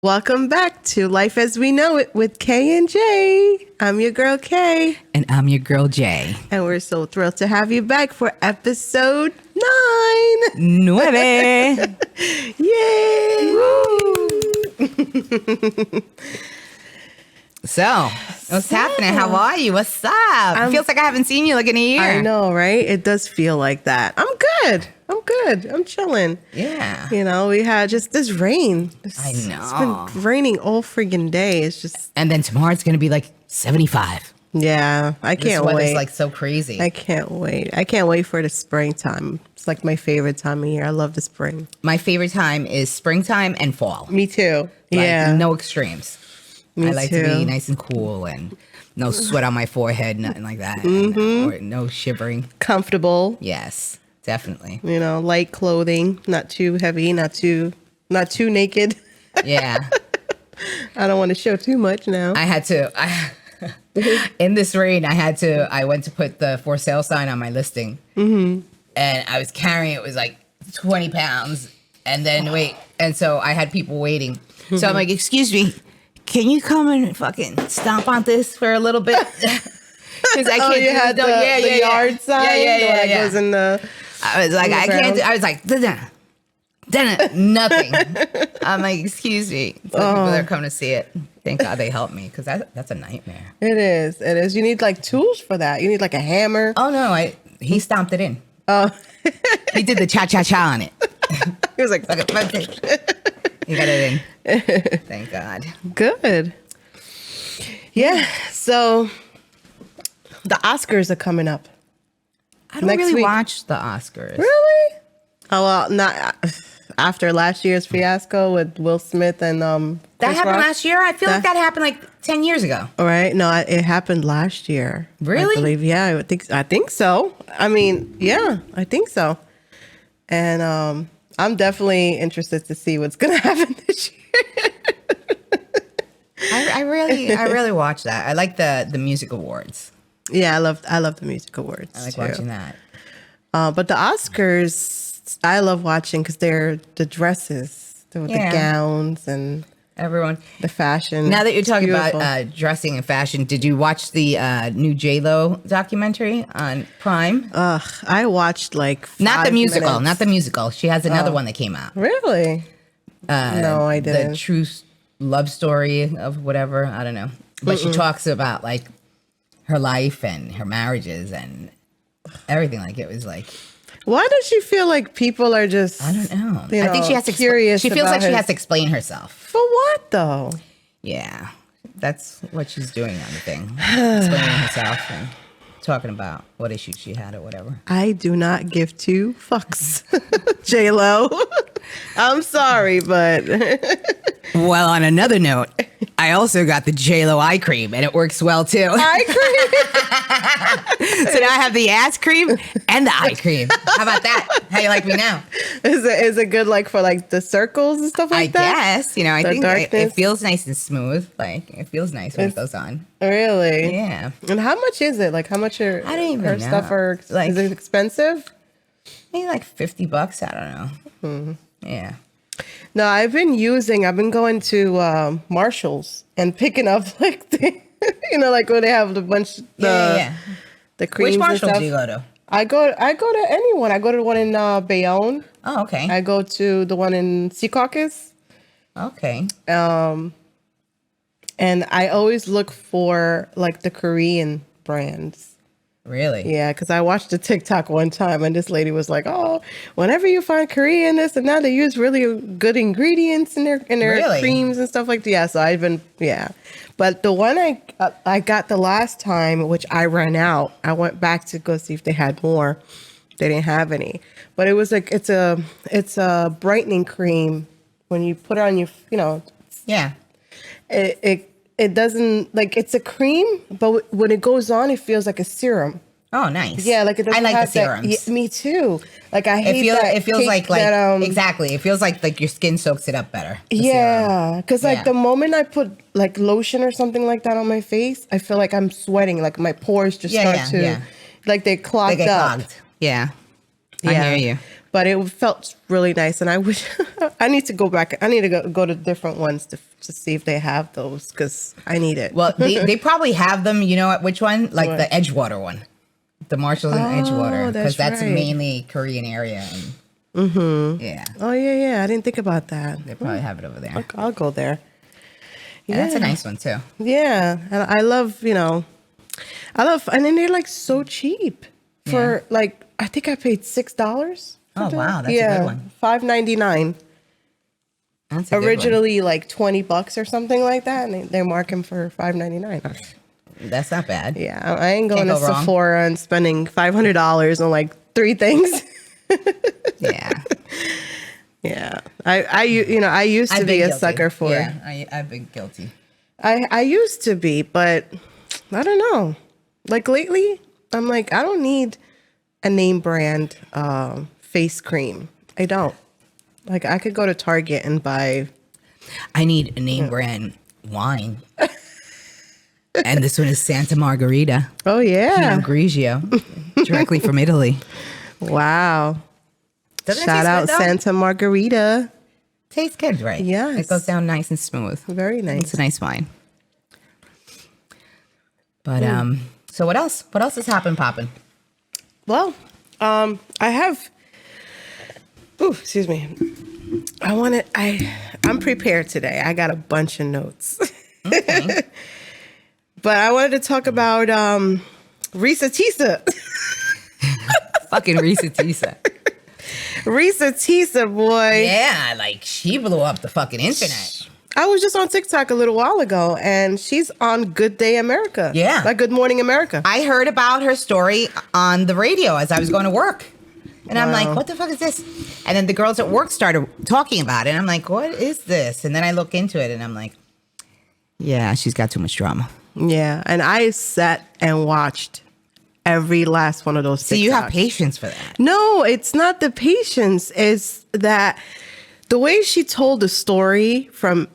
Welcome back to Life as We Know It with Kay and Jay. I'm your girl Kay. And I'm your girl Jay. And we're so thrilled to have you back for episode 9. Yay! So, what's happening? How are you? What's up? It feels like I haven't seen you like in a year. I know, right? It does feel like that. I'm good. I'm chilling. Yeah. You know, we had just this rain. I know. It's been raining all friggin' day. It's just. And then tomorrow it's going to be like 75. Yeah. I can't wait. It's like so crazy. I can't wait. I can't wait for the springtime. It's like my favorite time of year. I love the spring. My favorite time is springtime and fall. Me too. Like, yeah. no extremes. Me I like too. to be nice and cool and no sweat on my forehead, nothing like that. Or no shivering. Comfortable. Yes, definitely. You know, light clothing, not too heavy, not too naked. Yeah. I don't want to show too much now. In this rain, I went to put the for sale sign on my listing. Mm-hmm. And I was carrying it was like 20 pounds. And then and so I had people waiting. Mm-hmm. So I'm like, excuse me, can you come and fucking stomp on this for a little bit? Because I can't. You had the yard sign. Yeah. Goes in the. I was like, I can't do. I was like, nothing. I'm like, excuse me. So people that are coming to see it. Thank God they helped me because that's a nightmare. It is. You need like tools for that. You need like a hammer. Oh no, he stomped it in. Oh, he did the cha on it. He was like, he got it in. Thank God. Good. Yeah. So the Oscars are coming up. I don't really watch the Oscars. Really? Oh well, not after last year's fiasco with Will Smith and that happened last year. I feel like that happened like 10 years ago. All right. No, it happened last year. Really? I believe. Yeah, I think so. I mean, yeah, I think so. And I'm definitely interested to see what's gonna happen this year. I really watch that. I like the music awards. Yeah, I love the music awards. I like watching that. But the Oscars, I love watching because they're the dresses, the gowns, and everyone the fashion. Now that you're talking about dressing and fashion, did you watch the new J-Lo documentary on Prime? I watched like not the musical. minutes. Not the musical. She has another one that came out. Really? No, I didn't. The true love story of whatever. I don't know. But she talks about like her life and her marriages and everything. Like it was like. Why does she feel like people are just? I don't know. I think she has to. Curious. She feels like she has to explain herself. For what though? Yeah, that's what she's doing on the thing, explaining herself and talking about what issues she had or whatever. I do not give two fucks, J-Lo. I'm sorry, but. Well, on another note, I also got the J-Lo eye cream, and it works well too. Eye cream. So now I have the ass cream and the eye cream. How about that? How you like me now? Is it good like for like the circles and stuff like that? I guess. You know, I think it feels nice and smooth. Like it feels nice when it goes on. Really? Yeah. And how much is it? Like how much are I don't even her know. stuff are like, is it expensive? Maybe like $50. I don't know. Mm-hmm. Yeah. No, I've been going to Marshall's and picking up like the, like when they have the bunch the creams. Which Marshalls and stuff. do you go to? I go to anyone. I go to the one in Bayonne. Oh, okay. I go to the one in Secaucus. Okay. And I always look for like the Korean brands. Really? Yeah, because I watched a TikTok one time and this lady was like, "Oh, whenever you find Korean this and that, they use really good ingredients in their creams and stuff like that." Yeah, so but the one I got the last time, which I ran out, I went back to go see if they had more. They didn't have any, but it was like it's a brightening cream when you put it on your Yeah. It doesn't like it's a cream, but when it goes on, it feels like a serum. Oh, nice. Yeah, like it doesn't I like have the serums. Yeah, me too. Like I hate that. It feels like that, exactly. It feels like your skin soaks it up better. Yeah, because like the moment I put like lotion or something like that on my face, I feel like I'm sweating. Like my pores just start to like they clogged up. Clogged. Yeah, I hear you. But it felt really nice, and I wish I need to go back. I need to go to different ones to see if they have those because I need it. Well, they probably have them. You know which one? Like the Edgewater one, the Marshalls and Edgewater, because that's mainly Korean area. And, yeah. Oh yeah. I didn't think about that. They probably have it over there. I'll go there. Yeah, that's a nice one too. Yeah, and I love, and then they're like so cheap for like I think I paid $6. Oh wow, that's a good one. $5.99. That's a originally like $20 or something like that, and they're marking for $5.99. That's not bad. Yeah, I ain't going to Sephora and spending $500 on like 3 things. Yeah. Yeah, I used to be a sucker for it. Yeah, I've been guilty. I used to be, but I don't know. Like lately, I'm like, I don't need a name brand face cream. I don't. Like I could go to Target and buy. I need a name brand wine. And this one is Santa Margherita. Oh yeah, Pinot Grigio, directly from Italy. Wow. Doesn't Shout out good, Santa Margherita. Tastes good, right? Yes. It goes down nice and smooth. Very nice. It's a nice wine. But so what else? What else has happened popping? Well, I have excuse me. I'm prepared today. I got a bunch of notes. Okay. But I wanted to talk about Reesa Teesa. Fucking Reesa Teesa. Reesa Teesa, boy. Yeah, like she blew up the fucking internet. I was just on TikTok a little while ago, and she's on Good Day America. Yeah. Like Good Morning America. I heard about her story on the radio as I was going to work. And I'm like, what the fuck is this? And then the girls at work started talking about it. And I'm like, what is this? And then I look into it and I'm like, yeah, she's got too much drama. Yeah. And I sat and watched every last one of those TikToks. So you have patience for that? No, it's not the patience. It's that the way she told the story from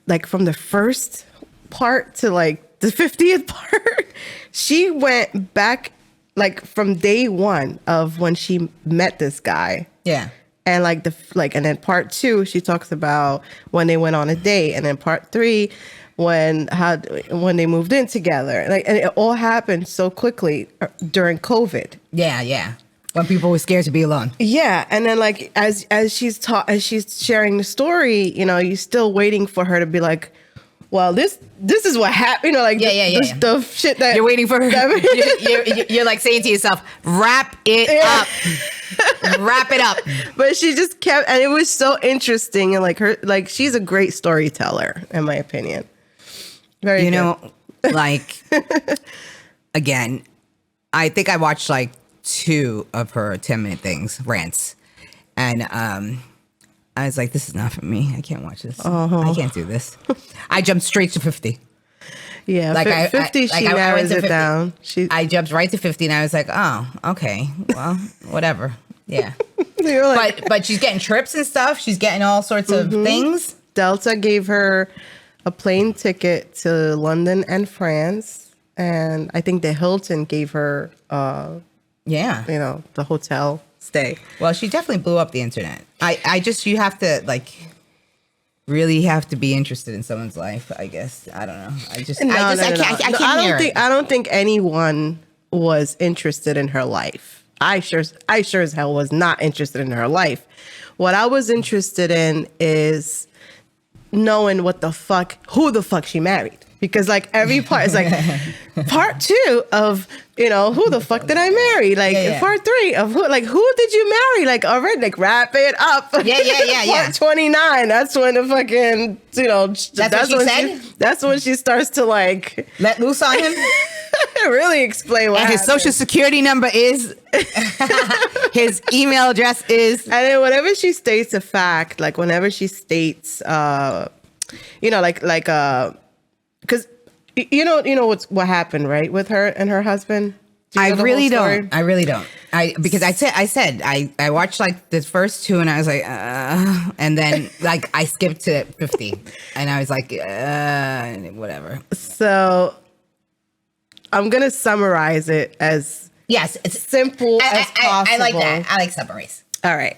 the first part to like the 50th part, she went back like from day one of when she met this guy. Yeah. And and then part 2, she talks about when they went on a date, and then part 3, when they moved in together. And it all happened so quickly during COVID. Yeah. When people were scared to be alone. Yeah, and then like as she's sharing the story, you're still waiting for her to be like, well, this is what happened, the shit that you're waiting for her. You're like saying to yourself, wrap it up. Wrap it up. But she just kept, and it was so interesting, and she's a great storyteller, in my opinion. Very good. Again, I think I watched 2 of her 10-minute rants, and I was like, this is not for me. I can't watch this. I can't do this. I jumped straight to 50. Yeah, 50, she narrows it down. I jumped right to 50, and I was like, oh, okay. Well, whatever. Yeah. But she's getting trips and stuff. She's getting all sorts of things. Delta gave her a plane ticket to London and France. And I think the Hilton gave her, the hotel stay. Well, she definitely blew up the internet. You have to really have to be interested in someone's life, I guess. I don't know. I don't think anyone was interested in her life. I sure as hell was not interested in her life. What I was interested in is knowing who the fuck she married. Because every part is part 2 of, who the fuck did I marry? Part 3 of who did you marry? Already, wrap it up. Yeah. Part 29, that's when the fucking, that's what she said? That's when she starts to let loose on him. Really explain what happened. His social security number is, his email address is. And then whenever she states a fact, whenever she states, because what happened, right, with her and her husband? I really don't. Because I watched the first 2 and I was like, and then I skipped to 50 and I was like, whatever. So I'm gonna summarize it as it's simple as possible. I like that. I like summarize. All right.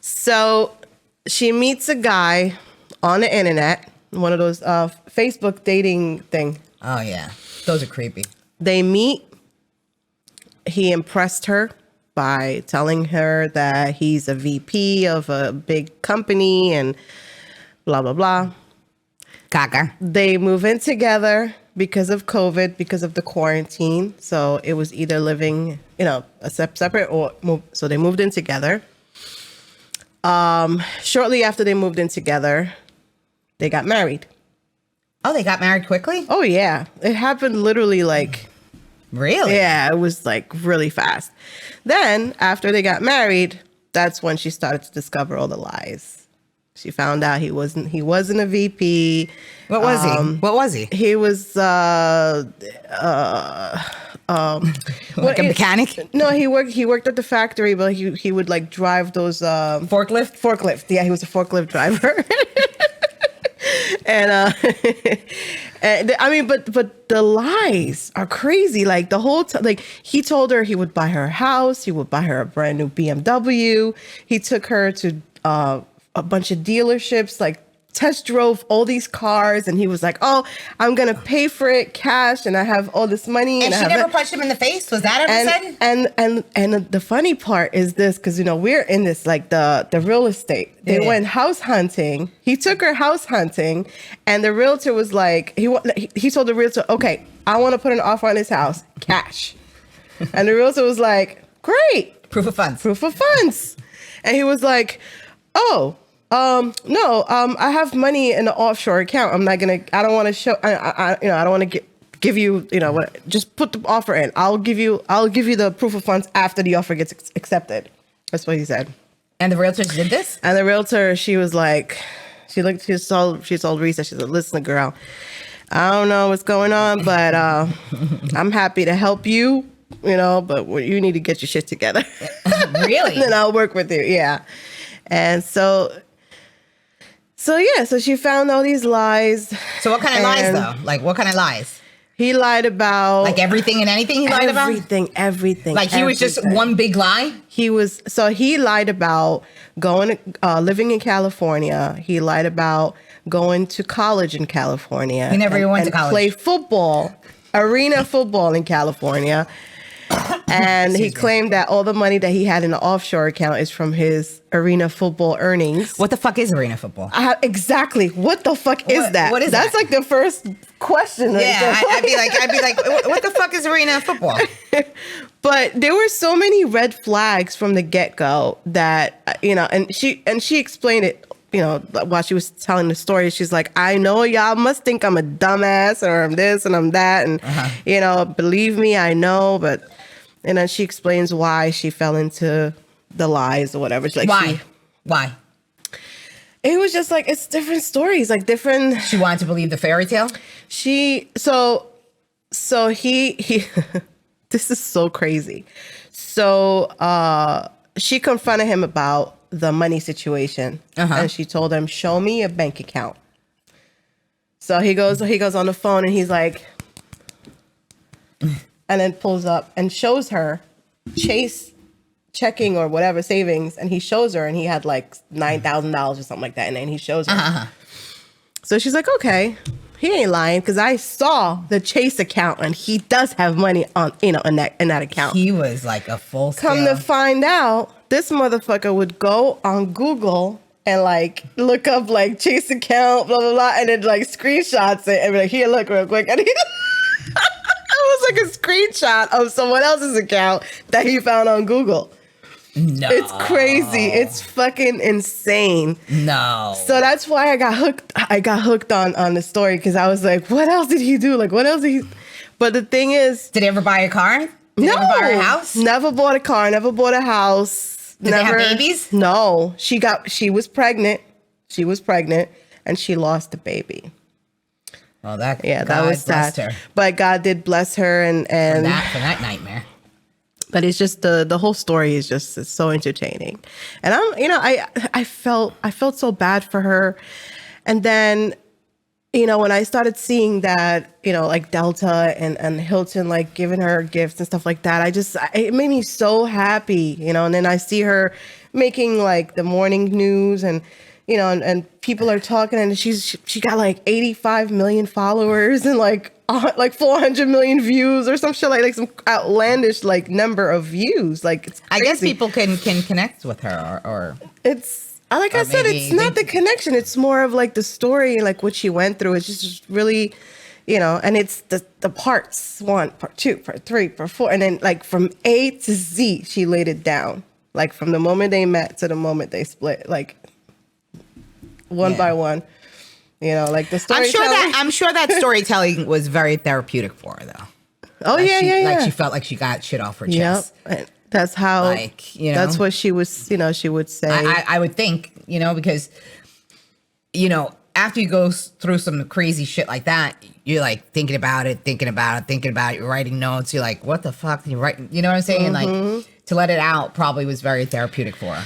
So she meets a guy on the internet, one of those Facebook dating thing. Oh yeah, those are creepy. They meet. He impressed her by telling her that he's a VP of a big company and blah, blah, blah. Caca. They move in together because of COVID, because of the quarantine. So it was either living, separate or move. So they moved in together. Shortly after they moved in together, they got married. Oh, they got married quickly? Oh, yeah. It happened literally like... Really? Yeah, it was like really fast. Then after they got married, that's when she started to discover all the lies. She found out he wasn't a VP. What was he? What was he? He was like a mechanic? No, he worked at the factory, but he would like drive those forklift. Yeah, he was a forklift driver. And I mean, but the lies are crazy. Like the whole time, like he told her he would buy her a house, he would buy her a brand new BMW. He took her to a bunch of dealerships, like test drove all these cars, and he was like, "Oh, I'm gonna pay for it cash, and I have all this money." And she never punched him in the face. Was that ever said? And the funny part is this, because we're in this like the real estate. They went house hunting. He took her house hunting, and the realtor was like, he told the realtor, "Okay, I want to put an offer on this house, cash." And the realtor was like, "Great, Proof of funds. And he was like, "Oh. No, I have money in the offshore account. I don't want to show, I don't want to give you, just put the offer in. I'll give you the proof of funds after the offer gets accepted." That's what he said. And the realtor did this? And the realtor, she was like, she told Reesa, she said, "Listen, girl, I don't know what's going on, but I'm happy to help you, but you need to get your shit together." Really? And then I'll work with you. Yeah. And so she found all these lies. So what kind of lies though? Like what kind of lies? He lied about like everything and anything. He lied about everything. Like he was just one big lie. He lied about living in California. He lied about going to college in California. He never even went to college. Play football, arena football in California. And he claimed that all the money that he had in the offshore account is from his arena football earnings. What the fuck is arena football? Exactly. What the fuck is that? What is That's that? like the first question. Yeah, I'd be like, what the fuck is arena football? But there were so many red flags from the get-go that, and she explained it, while she was telling the story. She's like, "I know y'all must think I'm a dumbass or I'm this and I'm that. And, believe me, I know." But, and then she explains why she fell into the lies or whatever. She's like, Why? It was just like, it's different stories, like different. She wanted to believe the fairy tale? So he this is so crazy. So she confronted him about the money situation, and she told him, "Show me a bank account." So he goes on the phone and he's like, and then pulls up and shows her Chase checking or whatever savings, and he shows her, and he had like $9,000 or something like that, and then he shows her. So she's like, "Okay, he ain't lying, because I saw the Chase account and he does have money on in that account." He was like a full scale. Come to find out, this motherfucker would go on Google and like look up like Chase account, blah blah blah, and then like screenshots it and be like, "Here, look real quick." And it was like a screenshot of someone else's account that he found on Google. No. It's crazy. It's fucking insane. No. So that's why I got hooked on the story, because I was like, what else did he do? Like, what else did he... But the thing is... Did he ever buy a car? Did he ever buy a house? Never bought a car, never bought a house. Did they have babies? No. She was pregnant. And she lost the baby. Well, that was sad. Her. But God did bless her and for that nightmare. But it's just the whole story is just so entertaining. And I felt so bad for her. And then, when I started seeing that, like Delta and Hilton, like giving her gifts and stuff like that, it made me so happy, and then I see her making like the morning news and, you know, and people are talking, and she got like 85 million followers and like 400 million views or some shit, like some outlandish like number of views. Like, it's crazy. I guess people can connect with her, or it's like I said, it's not the connection. It's more of like the story, like what she went through. It's just really, you know, and it's the parts 1, part 2, part 3, part 4, and then like from A to Z, she laid it down. Like from the moment they met to the moment they split, like one by one. You know, like the storytelling. I'm sure that storytelling was very therapeutic for her, though. Oh, like yeah. Like she felt like she got shit off her chest. Yep. That's how, like, you know, that's what she was, you know, she would say. I would think, you know, because, you know, after you go through some crazy shit like that, you're like thinking about it. You're writing notes. You're like, what the fuck? You write, you know what I'm saying? Like, to let it out probably was very therapeutic for her.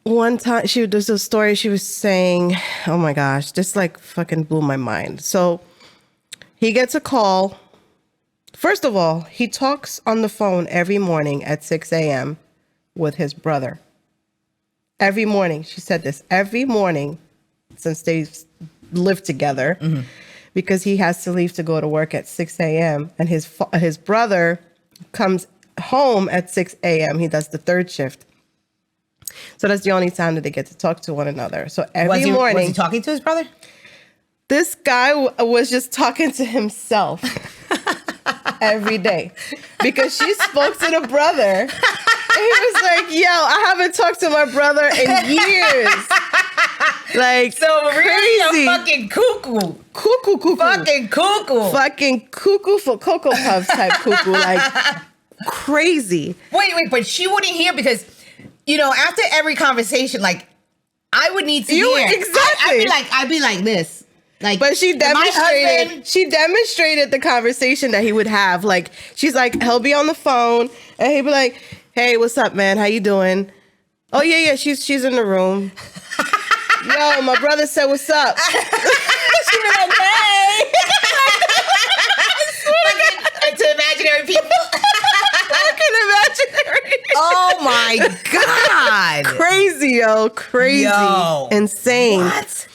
One time, there's a story she was saying, oh my gosh, this like fucking blew my mind. So he gets a call. First of all, he talks on the phone every morning at 6 a.m. with his brother. Every morning. She said this. Every morning since they lived together, because he has to leave to go to work at 6 a.m. And his brother comes home at 6 a.m. He does the third shift. So that's the only time that they get to talk to one another. So every morning... Was he talking to his brother? This guy was just talking to himself every day. Because she spoke to the brother. And he was like, yo, I haven't talked to my brother in years. Like, so really crazy. A fucking cuckoo. Cuckoo. Fucking cuckoo. Fucking cuckoo for Cocoa Puffs type cuckoo. Like, crazy. Wait, but she wouldn't hear because... You know, after every conversation, like, I would need to hear. Exactly. I'd be like this. Like, but she demonstrated the conversation that he would have. Like, she's like, he'll be on the phone and he'd be like, hey, what's up, man? How you doing? Oh, yeah, she's in the room. Yo, my brother said, what's up? She'd be like, hey. To imaginary people. Oh my God. Crazy, yo. Crazy. Yo. Insane. What?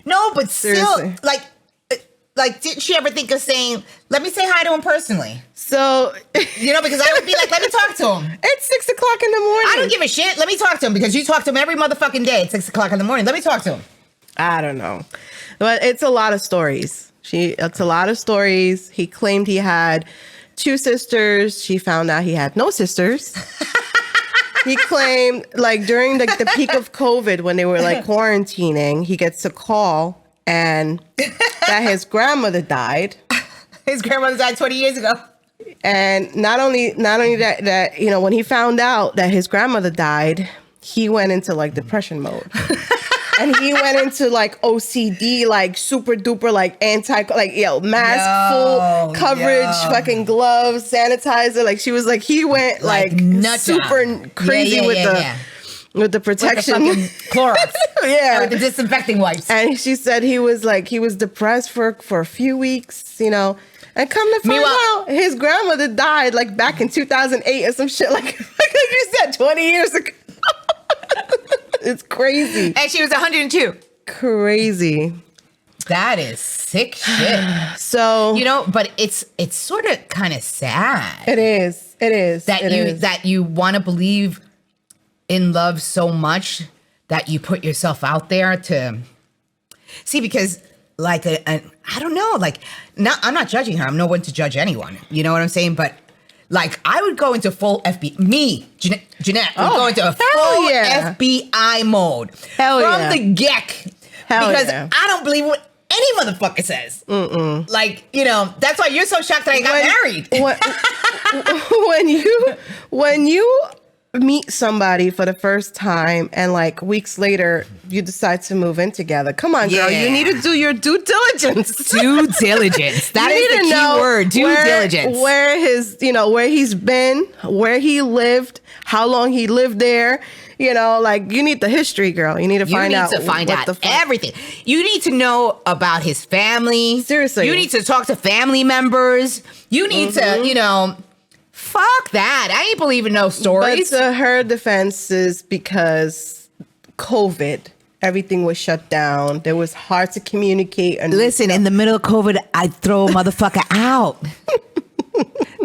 No, but seriously. Still, like, didn't she ever think of saying, let me say hi to him personally? So, you know, because I would be like, let me talk to him. It's 6 o'clock in the morning. I don't give a shit. Let me talk to him because you talk to him every motherfucking day at 6 o'clock in the morning. Let me talk to him. I don't know. But it's a lot of stories. It's a lot of stories. He claimed he had 2 sisters. She found out he had no sisters. He claimed, like, during the peak of COVID, when they were like quarantining, he gets a call and that his grandmother died. His grandmother died 20 years ago. And not only that, you know, when he found out that his grandmother died, he went into like depression mode. And he went into like OCD, like super duper, like mask, full coverage, fucking gloves, sanitizer. Like she was like, he went like super crazy with the protection. With the Clorox. Yeah. With the disinfecting wipes. And she said he was depressed for a few weeks, you know. And come to find out, his grandmother died like back in 2008 or some shit. Like you said, 20 years ago. It's crazy. And she was 102. Crazy. That is sick shit. So, you know, but it's sort of kind of sad. It is. That you want to believe in love so much that you put yourself out there to see, because like I don't know, like I'm not judging her. I'm no one to judge anyone. You know what I'm saying? But like, I would go into full Jeanette would go into a full FBI mode. From the get. Because I don't believe what any motherfucker says. Like, you know, that's why you're so shocked that I got married. When you meet somebody for the first time and like weeks later you decide to move in together. Come on, girl. You need to do your due diligence. Due diligence. That is the key word. Due diligence. Where he's been, where he lived, how long he lived there. You know, like, you need the history, girl. You need to find out everything. You need to know about his family. Seriously. You need to talk to family members. You need to, you know, fuck that. I ain't believing no stories. But her defense is because COVID. Everything was shut down. It was hard to communicate. And listen, in the middle of COVID, I'd throw a motherfucker out.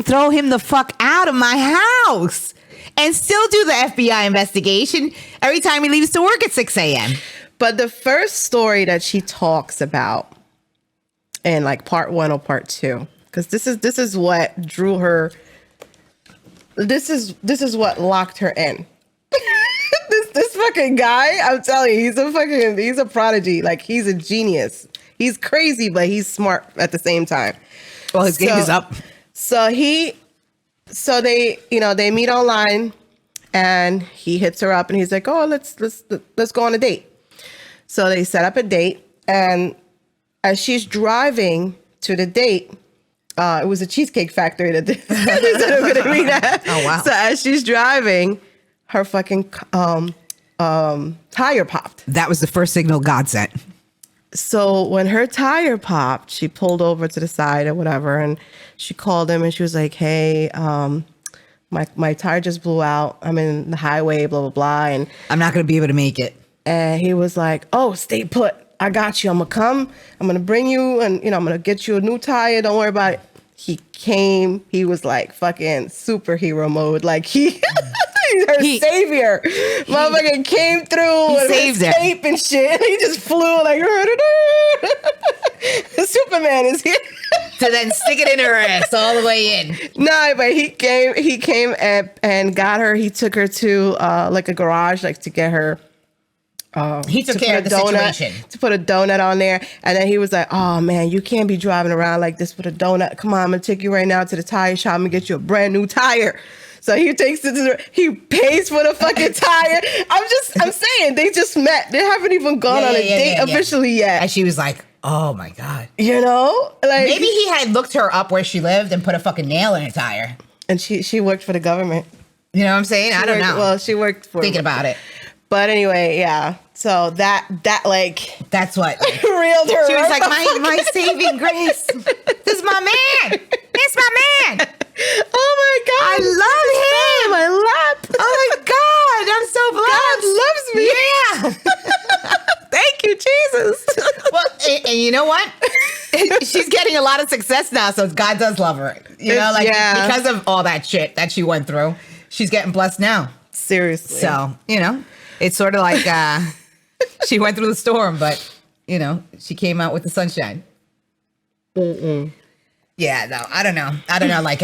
Throw him the fuck out of my house. And still do the FBI investigation every time he leaves to work at 6 a.m. But the first story that she talks about in like part 1 or part 2, because this is what drew her. This is what locked her in. This fucking guy, I'm telling you, he's a prodigy. Like, he's a genius. He's crazy, but he's smart at the same time. Well, his game is up. So they meet online, and he hits her up, and he's like, "Oh, let's go on a date." So they set up a date, and as she's driving to the date, it was a Cheesecake Factory that they said I'm gonna meet at. Oh wow! So as she's driving, her fucking tire popped. That was the first signal God sent. So when her tire popped, she pulled over to the side or whatever, and she called him and she was like, "Hey, my tire just blew out. I'm in the highway, blah blah blah, and I'm not gonna be able to make it." And he was like, "Oh, stay put. I got you. I'm gonna come. I'm gonna bring you, and I'm gonna get you a new tire. Don't worry about it." He came. He was like fucking superhero mode. Like he's her savior. Motherfucker came through with his tape and shit. He just flew like Superman is here. To then stick it in her ass all the way in. No, but he came and got her. He took her to like a garage, like to get her. He took care of the situation. To put a donut on there. And then he was like, "Oh man, you can't be driving around like this with a donut. Come on, I'm gonna take you right now to the tire shop and get you a brand new tire." So he takes it he pays for the fucking tire. I'm saying they just met. They haven't even gone on a date officially yet. And she was like, "Oh my God." You know? Like, maybe he had looked her up where she lived and put a fucking nail in her tire. And she worked for the government. You know what I'm saying? I don't know. Well, she worked for thinking about it. But anyway, yeah. So that's what reeled her. She was like, my saving grace. This is my man. It's my man. Oh my God. I love him. I love. Oh my God. I'm so blessed. God loves me. Yeah. Thank you, Jesus. Well, and you know what? She's getting a lot of success now, so God does love her. Because of all that shit that she went through, she's getting blessed now. Seriously. So, it's sort of like she went through the storm, but, she came out with the sunshine. Mm-mm. Yeah, no, I don't know. Like,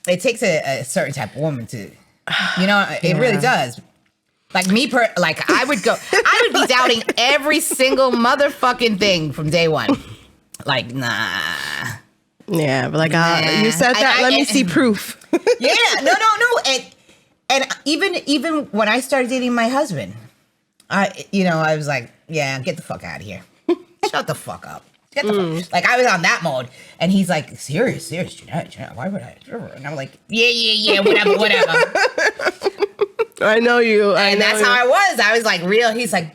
it takes a certain type of woman to, it really does. Like I would be doubting every single motherfucking thing from day one. Like, nah. Yeah, but like, you said that, let me see proof. Yeah, no. And even when I started dating my husband, I was like, yeah, get the fuck out of here. Shut the fuck up. Get the fuck. Like, I was on that mode, and he's like, serious, Jeanette, why would I? And I'm like, yeah, whatever. I know you. And that's how I was. I was like, real. He's like,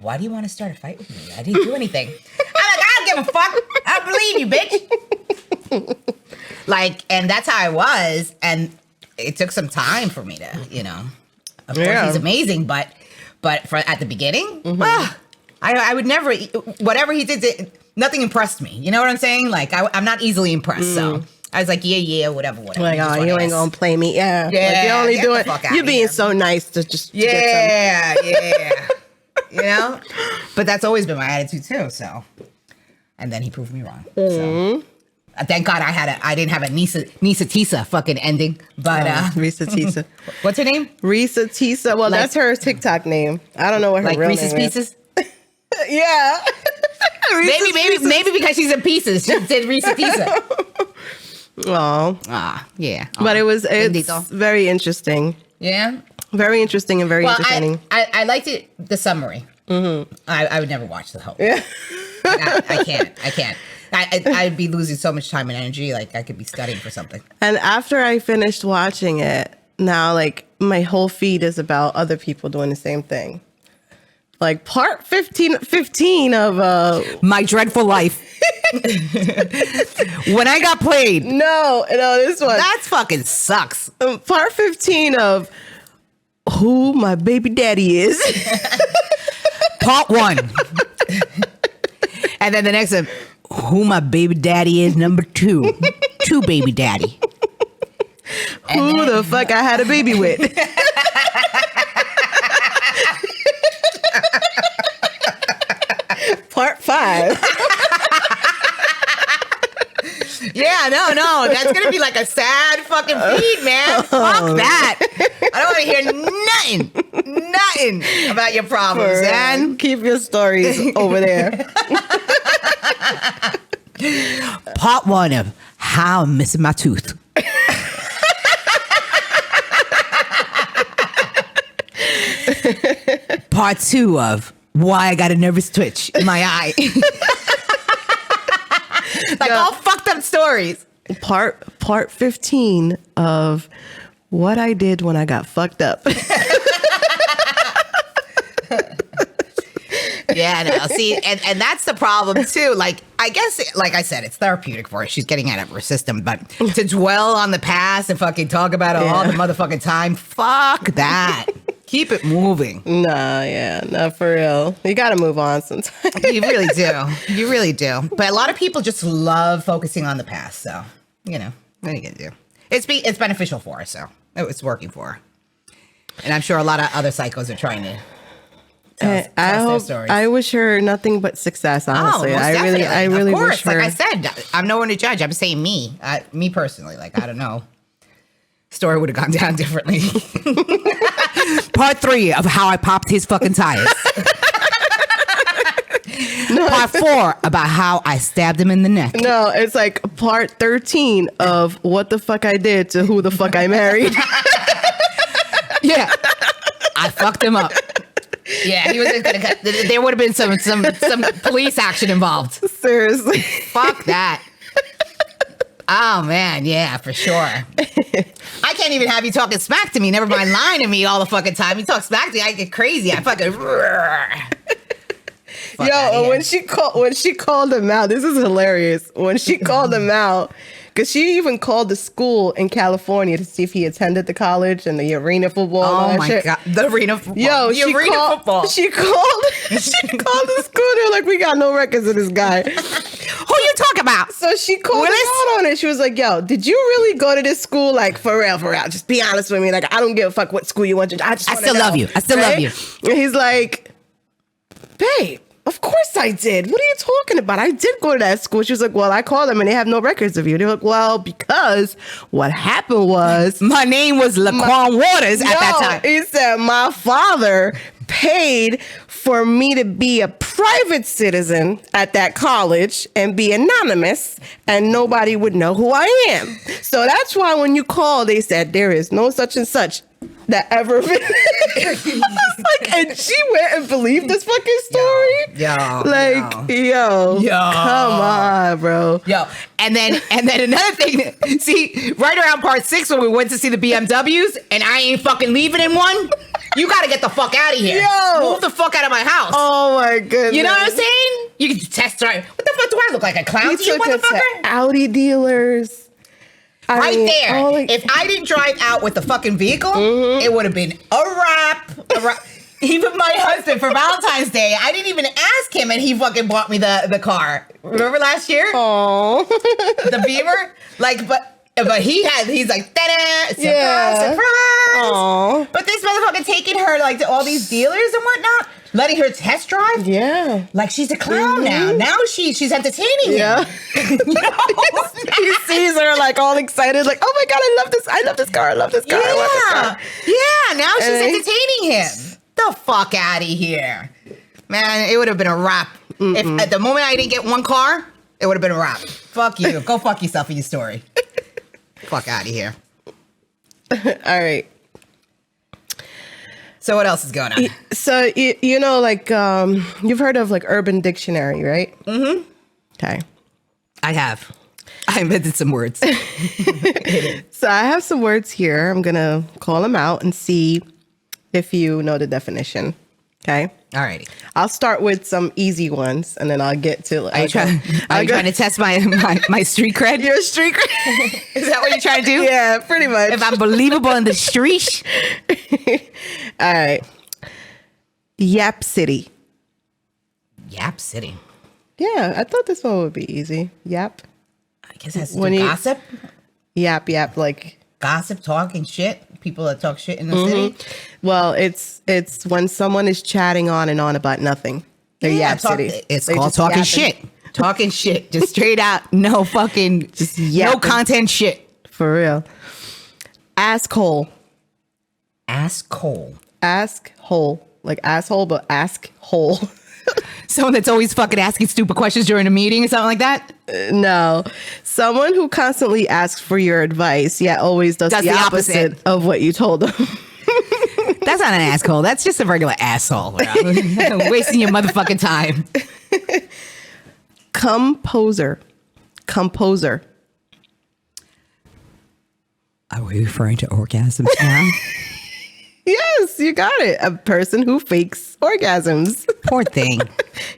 why do you want to start a fight with me? I didn't do anything. I'm like, I don't give a fuck. I believe you, bitch. Like, and that's how I was. And it took some time for me to, of course he's amazing, but at the beginning, I would never, whatever he did, nothing impressed me. You know what I'm saying? Like, I'm not easily impressed. So I was like, yeah, whatever. Like, oh, you ain't gonna play me. Yeah. Yeah. Like, you're only doing, you're being so nice to just, yeah. But that's always been my attitude too. So, and then he proved me wrong. So. Thank God I didn't have a Reesa Teesa fucking ending. But Reesa Teesa. What's her name? Reesa Teesa. Well, that's her TikTok name. I don't know what her real Reese's name Pieces? is. Yeah. maybe because she's in pieces. She said Reesa Teesa. Oh. Yeah. But it's very interesting. Yeah. Very interesting and very entertaining. I liked it, the summary. Mm-hmm. I would never watch the whole. Yeah. I can't. I'd be losing so much time and energy. Like, I could be studying for something. And after I finished watching it, now, like, my whole feed is about other people doing the same thing. Like, part 15 of... My Dreadful Life. When I got played. No, this one. That fucking sucks. Part 15 of Who My Baby Daddy Is. Part 1. And then the next one, who my baby daddy is, number 2. 2 baby daddy. Who the fuck I had a baby with? Part 5. Yeah, no. That's going to be like a sad fucking feed, man. Fuck that. I don't want to hear nothing about your problems, man. Keep your stories over there. Part 1 of how I'm missing my tooth. Part 2 of why I got a nervous twitch in my eye. Like all fucked up stories. Part 15 of what I did when I got fucked up. Yeah, no. See, and that's the problem too. Like, I guess, like I said, it's therapeutic for her. She's getting it out of her system. But to dwell on the past and fucking talk about it all the motherfucking time, fuck that. Keep it moving. No, for real. You got to move on sometimes. You really do. You really do. But a lot of people just love focusing on the past. So, you know, what are you going to do? It's beneficial for her, so it's working for her. And I'm sure a lot of other psychos are trying to tell their stories. I wish her nothing but success, honestly. Most I really of course, wish her. like I said, I'm no one to judge. I'm saying me personally. Like, I don't know. Story would have gone down differently. Part 3 of how I popped his fucking tires. Part 4 about how I stabbed him in the neck. No, it's like part 13 of what the fuck I did to who the fuck I married. Yeah, I fucked him up. Yeah, he wasn't gonna cut. There would have been some police action involved. Seriously, fuck that. Oh man, yeah, for sure. I can't even have you talking smack to me. Never mind lying to me all the fucking time. You talk smack to me, I get crazy. I fucking. Yo, when she called him out, this is hilarious. When she called him out, because she even called the school in California to see if he attended the college and the arena football. And all that shit. God, the arena football. Yo, football. She called the school. They're like, we got no records of this guy. Who you talking about? So she called him out on it. She was like, yo, did you really go to this school? Like, for real. Just be honest with me. Like, I don't give a fuck what school you went to. I still love you. I still love you. And he's like, babe, of course I did. What are you talking about? I did go to that school. She was like, well, I called them and they have no records of you. They're like, well, because what happened was... My name was Laquan Waters at that time. He said, my father paid for me to be a private citizen at that college and be anonymous and nobody would know who I am. So that's why when you call, they said there is no such and such that ever been. Like, and she went and believed this fucking story. Yo, come on, bro. Yo, and then another thing. See, right around part 6 when we went to see the BMWs, and I ain't fucking leaving in one. You gotta get the fuck out of here. Yo, move the fuck out of my house. Oh my goodness. You know what I'm saying? You can test drive. What the fuck do I look like? A clown to you, motherfucker? Audi dealers. Right there. If I didn't drive out with the fucking vehicle, it would have been a wrap. Even my husband for Valentine's Day, I didn't even ask him, and he fucking bought me the car. Remember last year? Oh, the Beamer. Like, but he's like, ta-da, surprise. Aww. But this motherfucker taking her like to all these dealers and whatnot, letting her test drive. Yeah, like she's a clown now. Now she's entertaining him. He sees her like all excited, like, oh my god, I love this car. Yeah. Now she's entertaining him. The fuck out of here, man. It would have been a wrap. If at the moment I didn't get one car, it would have been a wrap. Fuck you. Go fuck yourself in your story. Fuck out of here. All right. So what else is going on? So you know, like, you've heard of like Urban Dictionary, right? Mm-hmm. Okay. I have. I invented some words. So I have some words here. I'm gonna call them out and see if you know the definition. Okay. Alrighty. I'll start with some easy ones, and then I'll get to. Are you trying to test my street cred? Your street cred? Is that what you're trying to do? Yeah, pretty much. If I'm believable in the street. All right. Yap City. Yap sitting. Yeah, I thought this one would be easy. Yap. I guess that's gossip. Yap, like gossip, talking shit. People that talk shit in the city. Well, it's when someone is chatting on and on about nothing. They're Yap City. It's called talking shit. Talking shit. Just straight out. No fucking. Just no content shit. For real. Asshole. Asshole. Asshole. Like asshole, but ask hole. Someone that's always fucking asking stupid questions during a meeting or something like that? No. Someone who constantly asks for your advice, yet always does the opposite of what you told them. That's not an asshole. That's just a regular asshole. Wasting your motherfucking time. Composer. Are we referring to orgasms now? Yes, you got it. A person who fakes orgasms. Poor thing.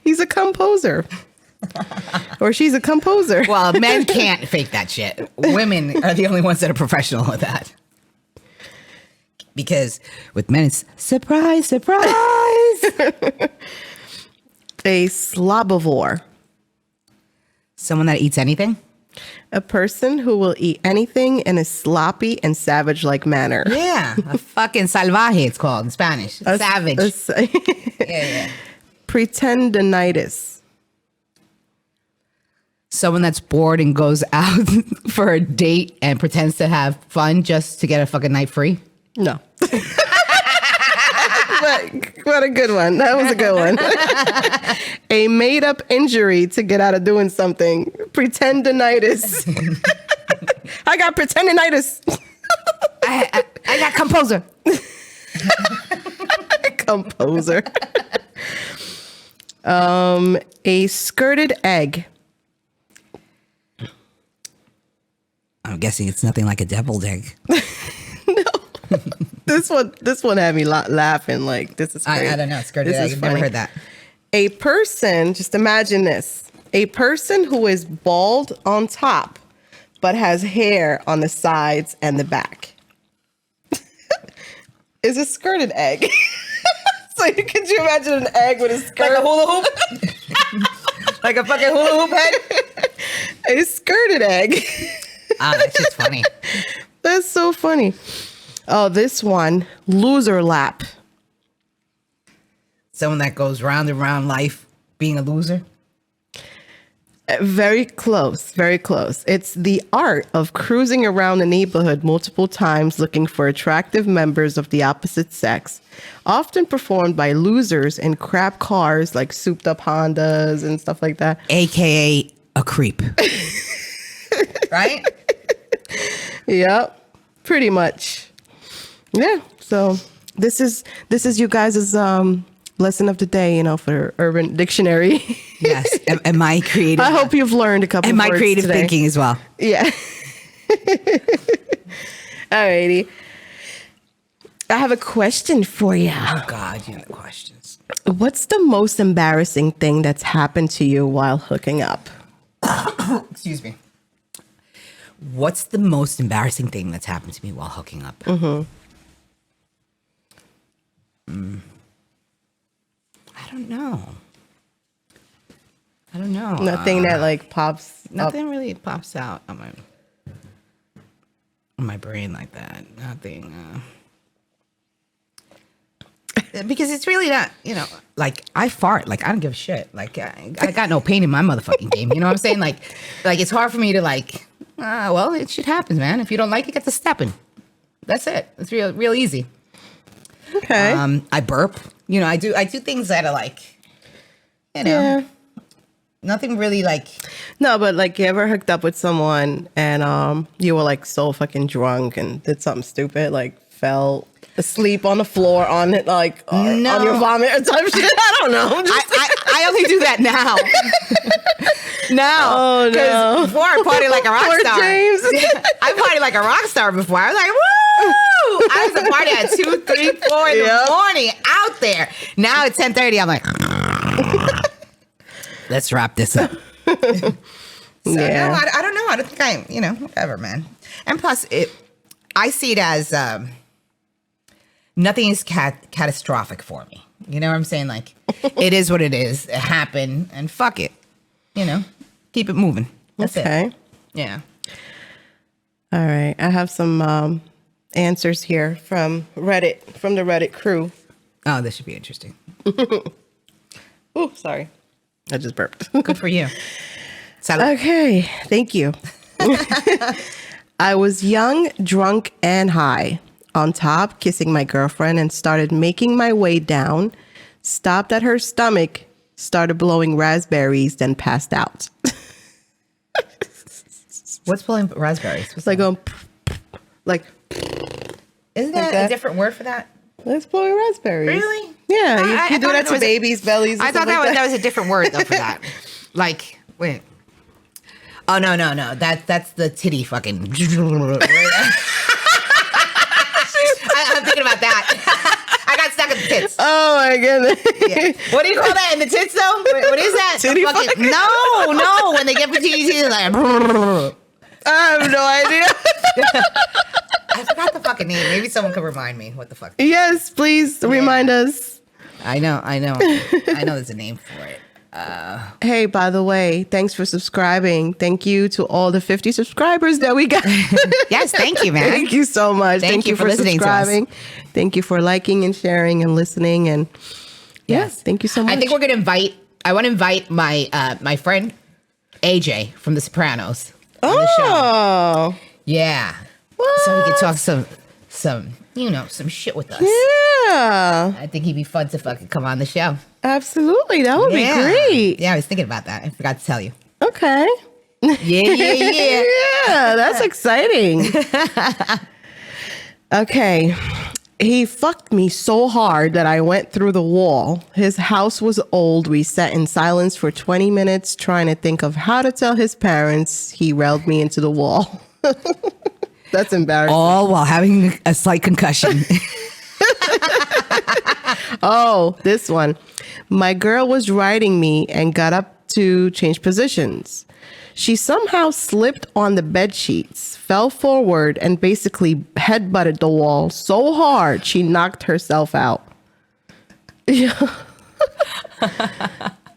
He's a composer. Or she's a composer. Well, men can't fake that shit. Women are the only ones that are professional at that. Because with men, it's surprise, surprise. A slobivore. Someone that eats anything? A person who will eat anything in a sloppy and savage-like manner. Yeah, a fucking salvaje, it's called in Spanish. Savage. Yeah. Pretendinitis. Someone that's bored and goes out for a date and pretends to have fun just to get a fucking night free? No. What a good one. That was a good one. A made-up injury to get out of doing something. Pretendinitis. I got pretendinitis. I got composer. Composer. A skirted egg. I'm guessing it's nothing like a deviled egg. No. This one had me laughing. Like, this is crazy. I don't know. Skirted egg. I've never heard that. A person, just imagine this. A person who is bald on top, but has hair on the sides and the back. Is a skirted egg. So could you imagine an egg with a skirt? Like a hula hoop? Like a fucking hula hoop head? A skirted egg. Ah, that's just funny. That's so funny. Oh, this one, loser lap. Someone that goes round and round life being a loser? Very close, very close. It's the art of cruising around the neighborhood multiple times looking for attractive members of the opposite sex, often performed by losers in crap cars like souped up Hondas and stuff like that. AKA a creep. Right? Yep, pretty much. Yeah, so this is you guys' lesson of the day, you know, for Urban Dictionary. Yes, and my creative. I hope you've learned a couple. And of my words creative today. thinking as well. Yeah. Alrighty. I have a question for you. Oh God, you have questions. What's the most embarrassing thing that's happened to you while hooking up? Excuse me. What's the most embarrassing thing that's happened to me while hooking up? I don't know. Nothing that like pops Nothing up. really pops out on my brain like that. Nothing. Because it's really not, you know, like I fart, like I don't give a shit. Like I got no pain in my motherfucking game. You know what I'm saying? Like it's hard for me to like, well, it shit happens, man. If you don't like it, get to stepping. That's it. It's real easy. Okay. I burp. You know, I do things that are like, you know, Yeah. nothing really like. No, but like you ever hooked up with someone and you were like so fucking drunk and did something stupid, like fell asleep on the floor on it, like on your vomit or type shit. I don't know. I only do that now. Oh no! Before I partied like a rock Poor star. James. I partied like a rock star before. I was like, woo! I was a party at 2, 3, 4 in the morning out there. Now at 10:30, I'm like, let's wrap this up. So, Yeah. no, I don't know. I don't think whatever, man. And plus, I see it as nothing is catastrophic for me. You know what I'm saying? Like, it is what it is. It happened, and fuck it. You know, keep it moving. That's it. Yeah. All right. I have some answers here from Reddit, from the Reddit crew. Oh, this should be interesting. Oh, sorry. I just burped. Good for you. Salud. Okay. Thank you. I was young, drunk, and high. On top, kissing my girlfriend and started making my way down. Stopped at her stomach, started blowing raspberries, then passed out. What's blowing raspberries? It's like going, like. Isn't that a different word for that? It's blowing raspberries. Really? Yeah, you do that to babies' bellies. I thought that was a different word though for that. Like, wait. Oh no! That's the titty fucking. I'm thinking about that. I got stuck in the tits. Oh my goodness. Yeah. What do you call that in the tits though? What is that? Titty fucking? No. When they get between your teeth, like. I have no idea. I forgot the fucking name. Maybe someone could remind me what the fuck. Yes, please remind us. I know. There's a name for it. Hey, by the way, thanks for subscribing. Thank you to all the 50 subscribers that we got. Yes, thank you, man. Thank you so much. Thank you for listening subscribing. To us. Thank you for liking and sharing and listening. And yes, thank you so much. I think we're gonna invite my my friend AJ from The Sopranos on the show. Yeah. What? So he could talk some shit with us. Yeah. I think he'd be fun to fucking come on the show. Absolutely. That would be great. Yeah, I was thinking about that. I forgot to tell you. Okay. Yeah. Yeah, that's exciting. Okay. He fucked me so hard that I went through the wall. His house was old. We sat in silence for 20 minutes trying to think of how to tell his parents he railed me into the wall. That's embarrassing. All while having a slight concussion. Oh, this one. My girl was riding me and got up to change positions. She somehow slipped on the bed sheets, fell forward, and basically headbutted the wall so hard she knocked herself out. Yeah.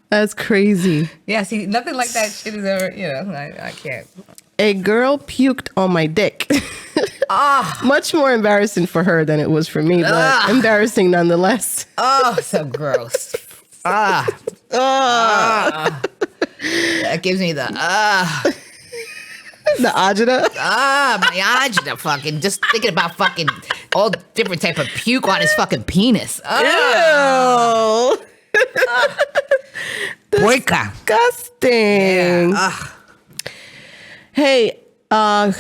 That's crazy. Yeah, see, nothing like that shit is ever, I can't. A girl puked on my dick. Much more embarrassing for her than it was for me, but embarrassing nonetheless. Oh, so gross. That gives me the the agita. My agita fucking just thinking about fucking all different type of puke on his fucking penis. Ew. Disgusting. Yeah. Hey, I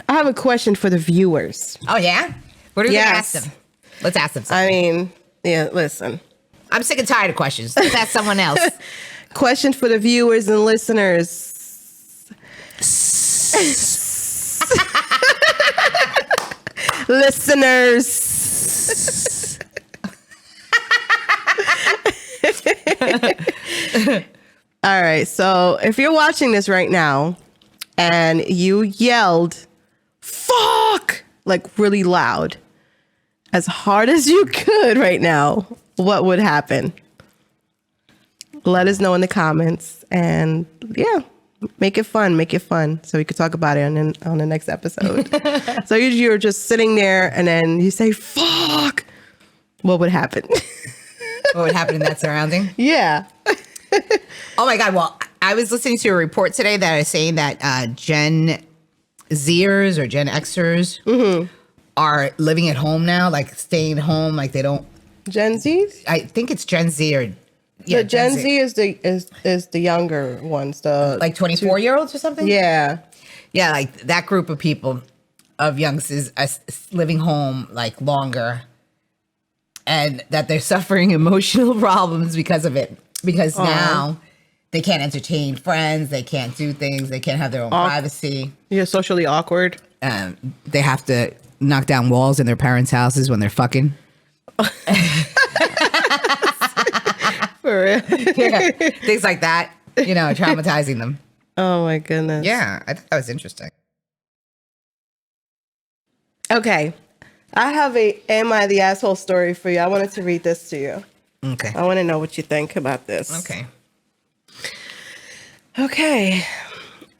have a question for the viewers. Oh yeah? What are we gonna ask them? Let's ask them something. I mean, yeah, listen. I'm sick and tired of questions. Let's ask someone else. Question for the viewers and listeners. Listeners. All right. So if you're watching this right now and you yelled, fuck, like really loud, as hard as you could right now, what would happen? Let us know in the comments, and yeah, make it fun so we could talk about it on the next episode. So you're just sitting there and then you say fuck, what would happen? What would happen in that surrounding? Yeah. Oh my god. Well, I was listening to a report today that is saying that Gen Zers or Gen Xers are living at home now, like staying home, like they don't. Gen Z? I think it's Gen Z or the Gen Z is the younger ones, the like 24-year-olds or something. Yeah, like that group of people, of youngsters, are living home like longer, and that they're suffering emotional problems because of it. Because now they can't entertain friends, they can't do things, they can't have their own privacy. You're socially awkward. They have to knock down walls in their parents' houses when they're fucking. For real. Yeah, things like that, traumatizing them. Oh my goodness. Yeah, I thought that was interesting. Okay, I have a Am I the Asshole story for you. I wanted to read this to you. Okay. I want to know what you think about this. Okay.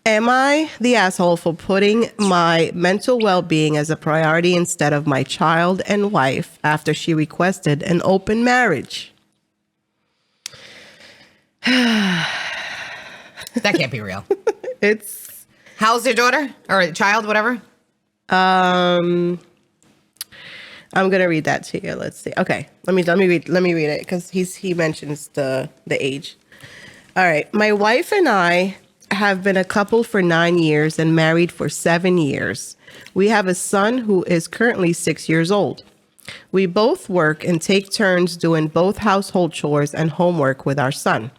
Am I the asshole for putting my mental well-being as a priority instead of my child and wife after she requested an open marriage? That can't be real. It's How's their daughter or child, whatever? I'm gonna read that to you. Let's see. Okay, let me read it because he mentions the age. All right, my wife and I have been a couple for 9 years and married for 7 years. We have a son who is currently 6 years old. We both work and take turns doing both household chores and homework with our son.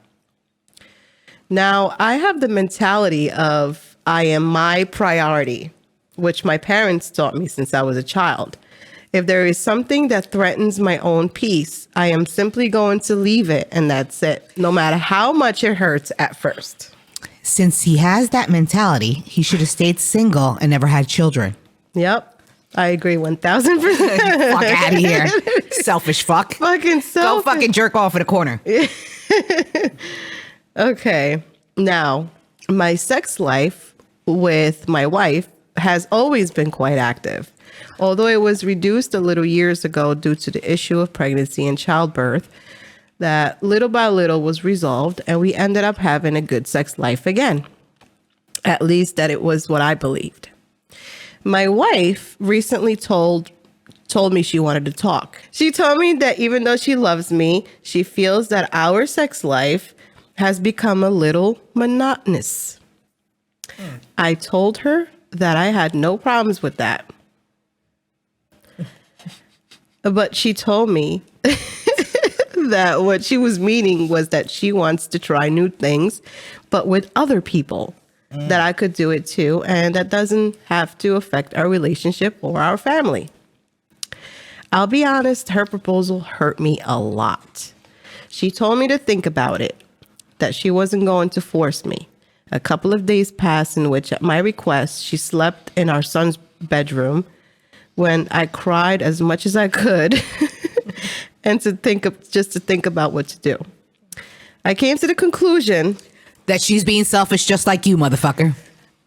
Now, I have the mentality of I am my priority, which my parents taught me since I was a child. If there is something that threatens my own peace, I am simply going to leave it, and that's it, no matter how much it hurts at first. Since he has that mentality, he should have stayed single and never had children. Yep. I agree 1,000%. Fuck out of here. Selfish fuck. Fucking selfish. Go fucking jerk off in a corner. Okay. Now, my sex life with my wife has always been quite active. Although it was reduced a little years ago due to the issue of pregnancy and childbirth, that little by little was resolved and we ended up having a good sex life again. At least that it was what I believed. My wife recently told me she wanted to talk. She told me that even though she loves me, she feels that our sex life has become a little monotonous. I told her that I had no problems with that. But she told me that what she was meaning was that she wants to try new things, but with other people, that I could do it too, and that doesn't have to affect our relationship or our family. I'll be honest, her proposal hurt me a lot. She told me to think about it, that she wasn't going to force me. A couple of days passed in which, at my request, she slept in our son's bedroom when I cried as much as I could and to think about what to do. I came to the conclusion that she's being selfish just like you, motherfucker.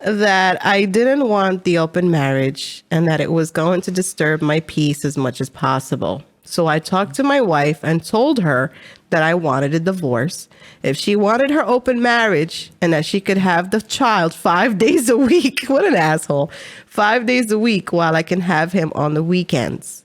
That I didn't want the open marriage and that it was going to disturb my peace as much as possible. So I talked to my wife and told her that I wanted a divorce, if she wanted her open marriage, and that she could have the child 5 days a week. What an asshole. 5 days a week while I can have him on the weekends.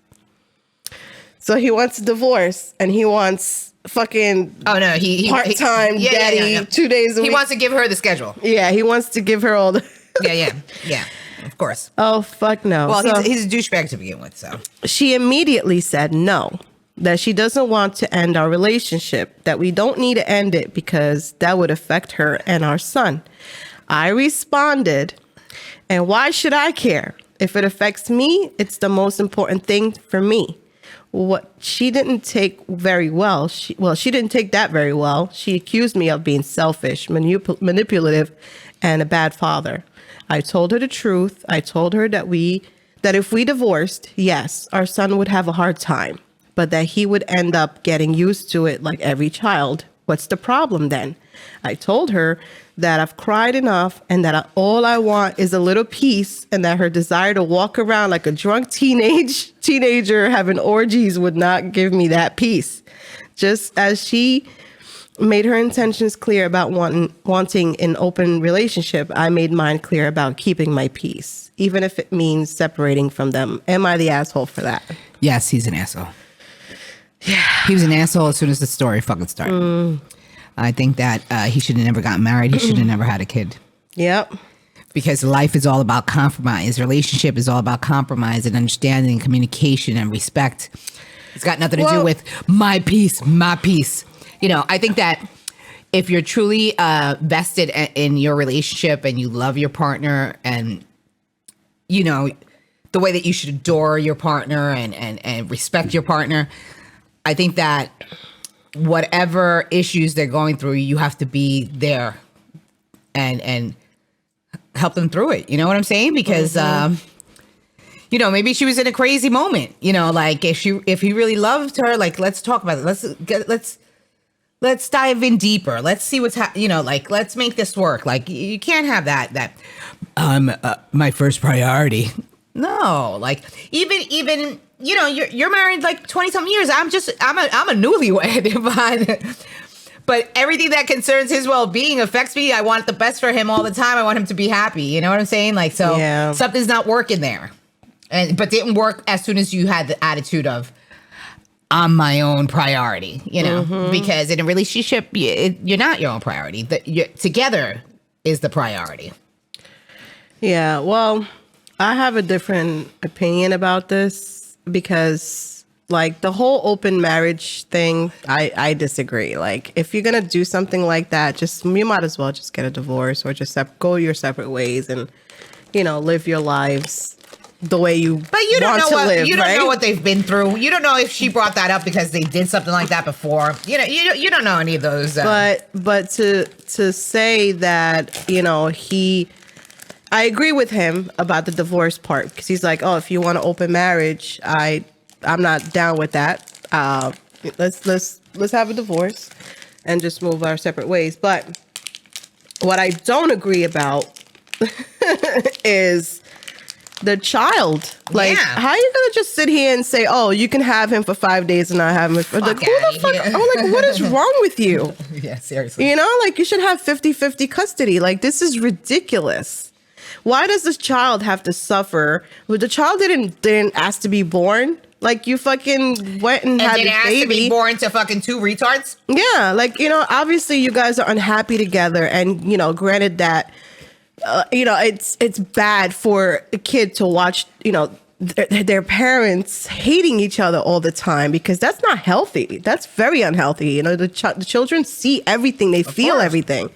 So he wants a divorce and he wants fucking he part-time daddy 2 days a week. He wants to give her the schedule. Yeah, he wants to give her all the... yeah, of course. Oh, fuck no. Well, so, he's a douchebag to begin with, so. She immediately said no, that she doesn't want to end our relationship, that we don't need to end it because that would affect her and our son. I responded, and why should I care? If it affects me, it's the most important thing for me. What she didn't take very well, she didn't take that very well. She accused me of being selfish, manipulative, and a bad father. I told her the truth. I told her that if we divorced, yes, our son would have a hard time, but that he would end up getting used to it like every child. What's the problem then? I told her that I've cried enough and that all I want is a little peace, and that her desire to walk around like a drunk teenager having orgies would not give me that peace. Just as she made her intentions clear about wanting an open relationship, I made mine clear about keeping my peace, even if it means separating from them. Am I the asshole for that? Yes, he's an asshole. Yeah. He was an asshole as soon as the story fucking started. I think that he should have never gotten married. He should have never had a kid. Yep. Because life is all about compromise. Relationship is all about compromise and understanding and communication and respect. It's got nothing to do with my peace, my peace. You know, I think that if you're truly vested in your relationship and you love your partner and, you know, the way that you should adore your partner and respect your partner, I think that whatever issues they're going through, you have to be there and help them through it. You know what I'm saying? Because, you know, maybe she was in a crazy moment, you know, like if he really loved her, like, let's talk about it. Let's dive in deeper. Let's see what's you know, like, let's make this work. Like, you can't have that my first priority. No, like even you know, you're married like 20 something years. I'm a newlywed, but everything that concerns his well-being affects me. I want the best for him all the time. I want him to be happy. You know what I'm saying? Like, so something's not working there. But didn't work as soon as you had the attitude of, I'm my own priority, you know, because in a relationship, you're not your own priority. Together is the priority. Yeah, well, I have a different opinion about this because, like, the whole open marriage thing, I disagree. Like, if you're going to do something like that, you might as well just get a divorce or just go your separate ways and, you know, live your lives the way you want to live. You don't know what they've been through. You don't know if she brought that up because they did something like that before. You know, you don't know any of those. But to say that, you know, I agree with him about the divorce part because he's like, oh, if you want an open marriage, I'm not down with that. Let's have a divorce and just move our separate ways. But what I don't agree about is the child. Like, how are you gonna just sit here and say, oh, you can have him for 5 days and not have him for like, who the fuck? I'm like, what is wrong with you? Yeah, seriously. You know, like, you should have 50-50 custody. Like, this is ridiculous. Why does this child have to suffer? Well, the child didn't ask to be born. Like, you fucking went and had a baby. And to be born to fucking two retards? Yeah, like, you know, obviously you guys are unhappy together. And, you know, granted that, you know, it's bad for a kid to watch, you know, their parents hating each other all the time because that's not healthy. That's very unhealthy. You know, the children see everything, they feel everything.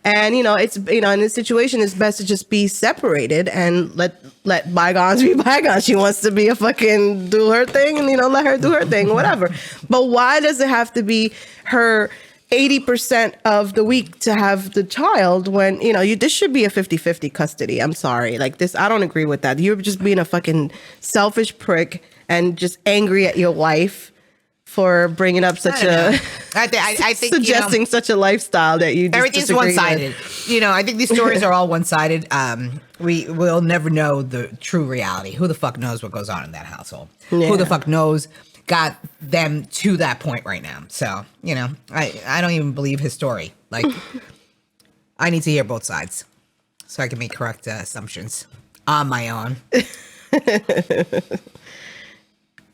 And, you know, it's, you know, in this situation, it's best to just be separated and let bygones be bygones. She wants to be do her thing and, you know, let her do her thing, whatever. But why does it have to be her 80% of the week to have the child when, you know, this should be a 50-50 custody. I'm sorry. Like, this, I don't agree with that. You're just being a fucking selfish prick and just angry at your wife for bringing up such I think suggesting, you know, such a lifestyle that you just everything's one-sided. You know, I think these stories are all one-sided. We will never know the true reality. Who the fuck knows what goes on in that household? Yeah. Who the fuck knows got them to that point right now? So, you know, I don't even believe his story. Like, I need to hear both sides so I can make correct assumptions on my own.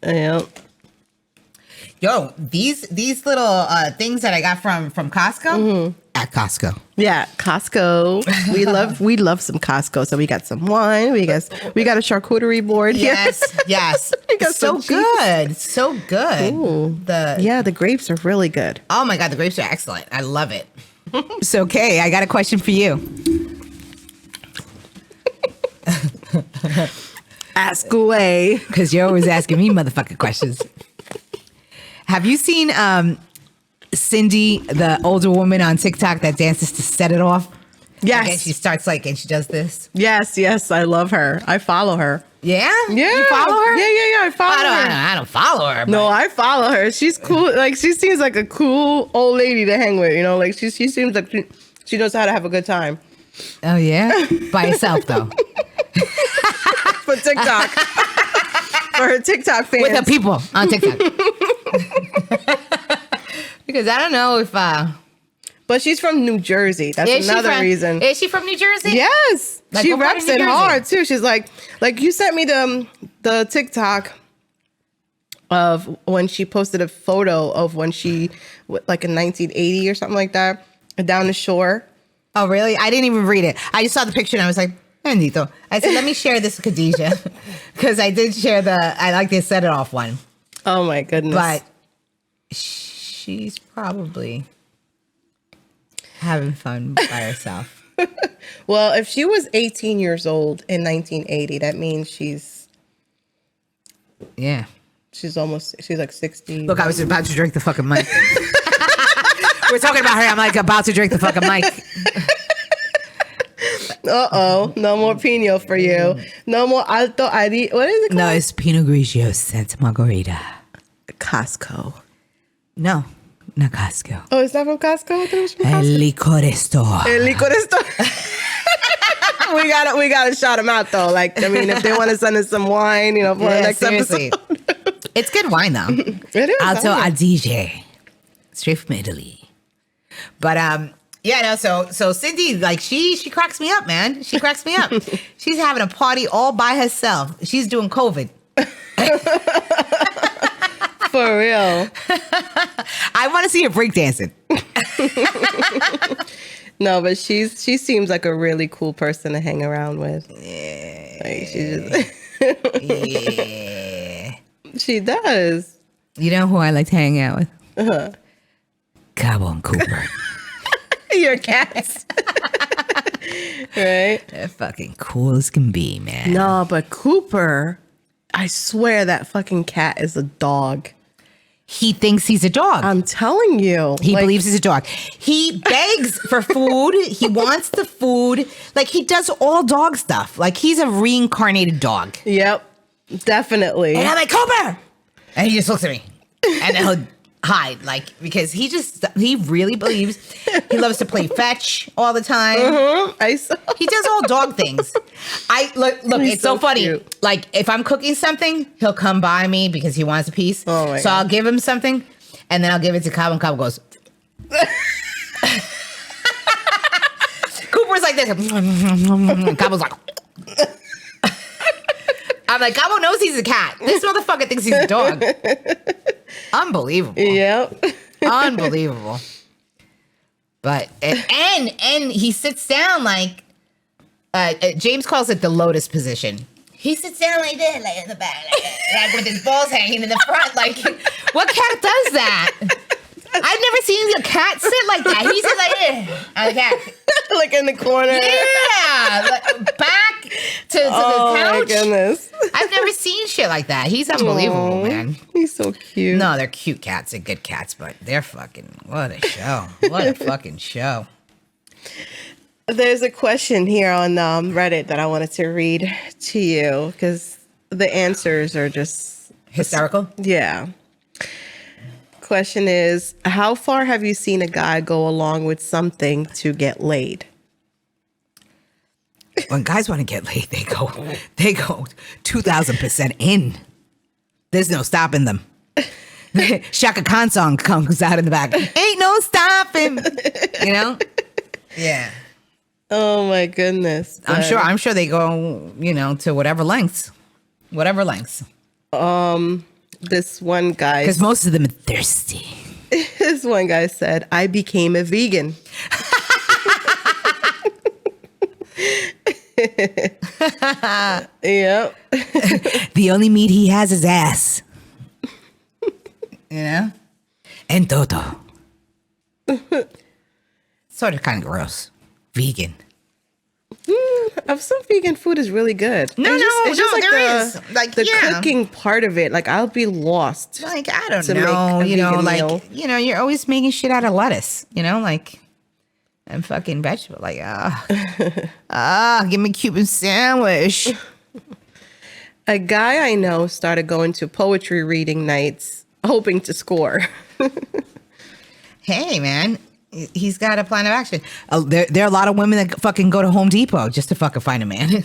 Yeah. Yo, these little things that I got from Costco at Costco. Yeah, Costco. We love some Costco. So we got some wine. We got a charcuterie board. Yes, yes. We got so good, so good. Ooh. The grapes are really good. Oh my god, the grapes are excellent. I love it. So, Kay, I got a question for you. Ask away, because you're always asking me motherfucking questions. Have you seen Cindy, the older woman on TikTok that dances to Set It Off? Yes. And she starts and she does this. Yes. I love her. I follow her. Yeah? Yeah. You follow her? Yeah. I follow her. I don't follow her. But... No, I follow her. She's cool. Like, she seems like a cool old lady to hang with, you know? Like, she seems like she knows how to have a good time. Oh, yeah? By herself, though. For TikTok. For her TikTok fans. With her people on TikTok. Because I don't know if... But she's from New Jersey. That's another reason. Is she from New Jersey? Yes. Like, she reps it hard, too. She's like you sent me the TikTok of when she posted a photo of when she, like in 1980 or something like that, down the shore. Oh, really? I didn't even read it. I just saw the picture and I was like, Bendito. I said, let me share this with Khadijah. Because I did share I like the Set It Off one. Oh, my goodness. But she's probably having fun by herself. Well, if she was 18 years old in 1980, that means she's like 60. Look, I was about to drink the fucking mic. We're talking about her. I'm like about to drink the fucking mic. No more Pino for you. No more Alto Adi. What is it called? No, it's Pinot Grigio Santa Margarita. Costco. No, not Costco. Oh, it's not from Costco? I thought it was from El Costco. Licor Store. El Licor Store. we gotta shout them out though. Like, I mean, if they want to send us some wine, for the next seriously. episode. It's good wine though. It is. Alto Adige. Straight from Italy. But yeah, no, so Cindy, like she cracks me up, man. She cracks me up. She's having a party all by herself. She's doing COVID. For real. I want to see her breakdancing. No, but she seems like a really cool person to hang around with. Yeah. Like she just Yeah. She does. You know who I like to hang out with? Cabo and Cooper. Your cats. Right? They're fucking cool as can be, man. No, but Cooper, I swear that fucking cat is a dog. He thinks he's a dog. I'm telling you. He believes he's a dog. He begs for food. He wants the food. Like, he does all dog stuff. Like, he's a reincarnated dog. Yep. Definitely. And I'm like, Cooper! And he just looks at me. And then he'll hide. Like, because he really believes he loves to play fetch all the time. I saw. He does all dog things. Look, He's it's so funny. cute. Like, if I'm cooking something, he'll come by me because he wants a piece. Oh my so God. I'll give him something, and then I'll give it to Cabo, and Cabo goes. Cooper's like this. And Cabo's like. I'm like, Cabo knows he's a cat. This motherfucker thinks he's a dog. Unbelievable. Yep. Unbelievable. But and he sits down like James calls it the lotus position. He sits down like this, like in the back, like with his balls hanging in the front. Like, what cat does that? I've never seen a cat sit like that. He sits like this on the cat. Like in the corner. Yeah, like back to the Oh couch. my goodness. I've never seen shit like that. He's unbelievable, Aw, man. He's so cute. No, they're cute cats. They're good cats, but they're fucking, what a show. What a fucking show. There's a question here on Reddit that I wanted to read to you because the answers are just Hysterical? yeah. Question is, how far have you seen a guy go along with something to get laid? When guys want to get laid, they go 2,000% in. There's no stopping them. Shaka Khan song comes out in the back. Ain't no stopping. You know? Yeah. Oh my goodness. I'm sure they go, to whatever lengths. Whatever lengths. This one guy, Because most of them are thirsty. this one guy said, I became a vegan. Yep. The only meat he has is ass. And toto. Sort of kind of gross. Vegan. Some vegan food is really good. There is. Like, the cooking part of it. Like, I'll be lost. Like, I don't to know. make a vegan meal. You're always making shit out of lettuce, and fucking vegetable. Like, give me a Cuban sandwich. A guy I know started going to poetry reading nights, hoping to score. Hey, man. He's got a plan of action. There are a lot of women that fucking go to Home Depot just to fucking find a man.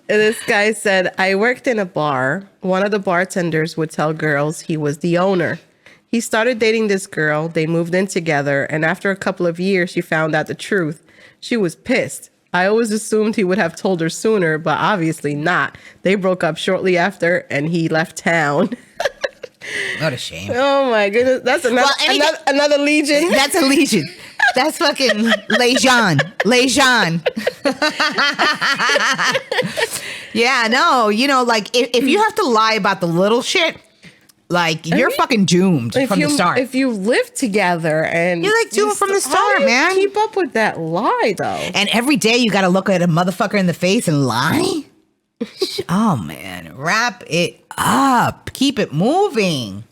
This guy said, I worked in a bar. One of the bartenders would tell girls he was the owner. He started dating this girl. They moved in together. And after a couple of years, she found out the truth. She was pissed. I always assumed he would have told her sooner, but obviously not. They broke up shortly after and he left town. What a shame. Oh my goodness. That's another legion. That's a legion. That's fucking Lejean. Yeah, no, like if you have to lie about the little shit, like you're fucking doomed from the start. If you live together and you're like doomed from the start, how do you man. Keep up with that lie though. And every day you got to look at a motherfucker in the face and lie. Oh man, wrap it up. Keep it moving.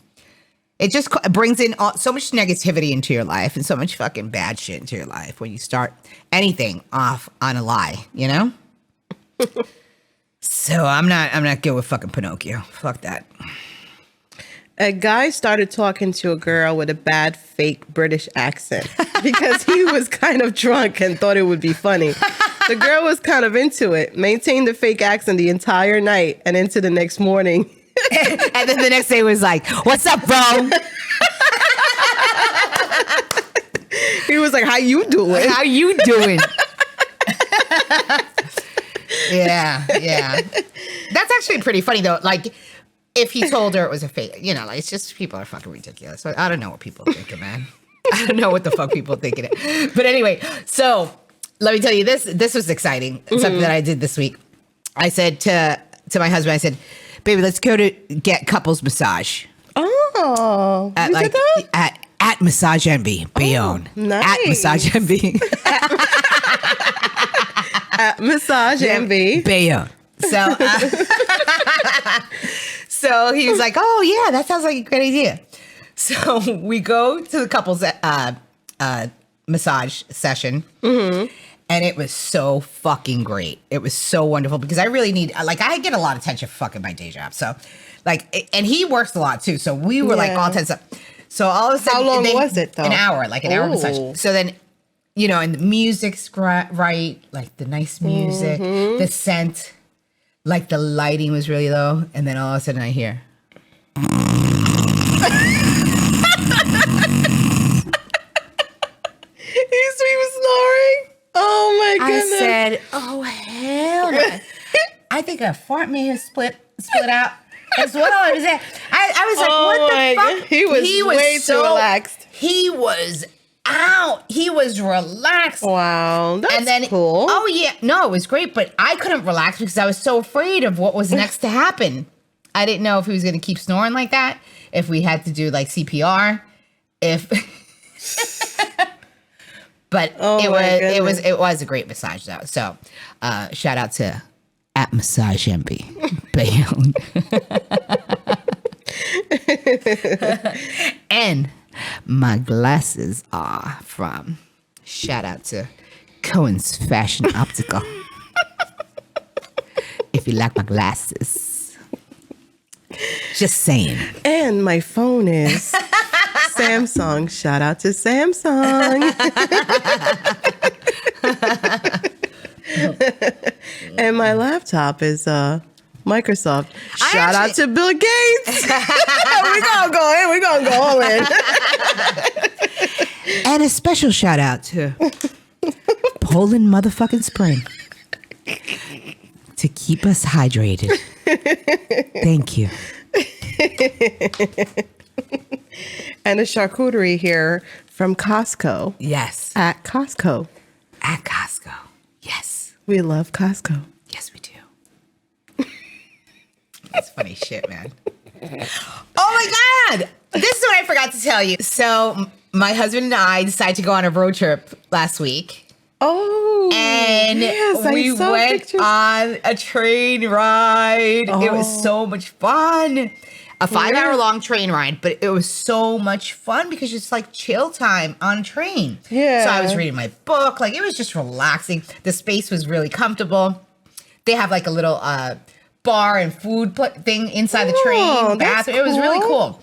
It just brings in so much negativity into your life and so much fucking bad shit into your life when you start anything off on a lie, you know? So I'm not good with fucking Pinocchio. Fuck that. A guy started talking to a girl with a bad fake British accent because he was kind of drunk and thought it would be funny. The girl was kind of into it, maintained the fake accent the entire night and into the next morning. And then the next day was like, "What's up, bro?" He was like, "How you doing? How you doing?" Yeah. That's actually pretty funny though. Like, if he told her it was a fake, you know, like, it's just people are fucking ridiculous. I don't know what people are thinking, man. I don't know what the fuck people are thinking. But anyway, so let me tell you this. This was exciting. Something that I did this week. I said to my husband, I said, "Baby, let's go to get couples massage." Oh, At, you like, did that? at Massage Envy, Bayonne. Nice. At Massage Envy. At Massage Envy. Bayonne. So, so he was like, "Oh yeah, that sounds like a great idea." So we go to the couples massage session, and it was so fucking great. It was so wonderful because I really need, like, I get a lot of tension fucking my day job. So, like, and he works a lot too. So we were like all tense up. So all of a sudden, how long was it though? An hour, like an hour massage. So then, you know, and the music's right, like the nice music, the scent. Like the lighting was really low, and then all of a sudden I hear. He was snoring. Oh my goodness! I said, "Oh hell no!" I think a fart may have split out. That's what I was saying. I was like, "What the fuck?" God. He was way too relaxed. He was out. He was relaxed. Wow, that's and then, cool. Oh yeah, no, it was great, but I couldn't relax because I was so afraid of what was next to happen. I didn't know if he was going to keep snoring like that, if we had to do like CPR, but it was a great massage though. So shout out to at Massage Envy, Bayonne. And my glasses are from, shout out to Cohen's Fashion Optical. If you like my glasses. Just saying. And my phone is Samsung. Shout out to Samsung. And my laptop is Microsoft. Shout out to Bill Gates. We're gonna go all in. And a special shout out to Poland motherfucking Spring to keep us hydrated. Thank you. And a charcuterie here from Costco. Yes. At Costco. At Costco. Yes. We love Costco. Yes, we do. That's funny shit, man. Oh my God. This is what I forgot to tell you. So my husband and I decided to go on a road trip last week. Oh. And yes, we went on a train ride. Oh. It was so much fun. A 5-hour long train ride, but it was so much fun because it's like chill time on a train. Yeah. So I was reading my book. Like, it was just relaxing. The space was really comfortable. They have like a little bar and food thing inside the train bathroom. Cool. It was really cool.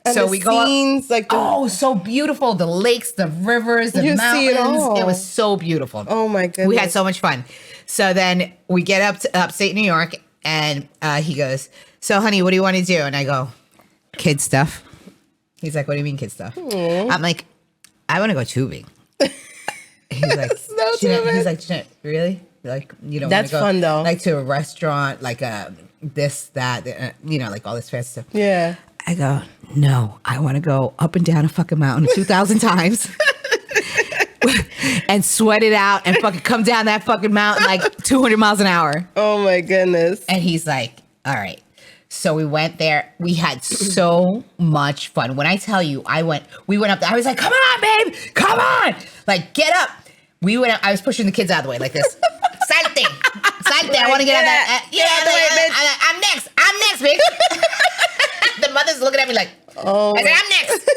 And so we go up, like so beautiful. The lakes, the rivers, the mountains. It was so beautiful. Oh my goodness. We had so much fun. So then we get up to upstate New York, and he goes, "So honey, what do you want to do?" And I go, "Kid stuff." He's like, "What do you mean kid stuff?" Aww. I'm like, "I want to go tubing." He's like, he's like, "Really? Like, you don't want to go fun though. Like to a restaurant, like this, that, like all this fancy stuff." Yeah. I go, "No, I want to go up and down a fucking mountain 2,000 times and sweat it out and fucking come down that fucking mountain like 200 miles an hour." Oh my goodness. And he's like, "All right." So we went there. We had so much fun. When I tell you, we went up there. I was like, "Come on, babe. Come on. Like, get up." We went up. I was pushing the kids out of the way like this. Salte. I want to get out that. I'm next, bitch. The mother's looking at me like, Oh. I said, I'm next.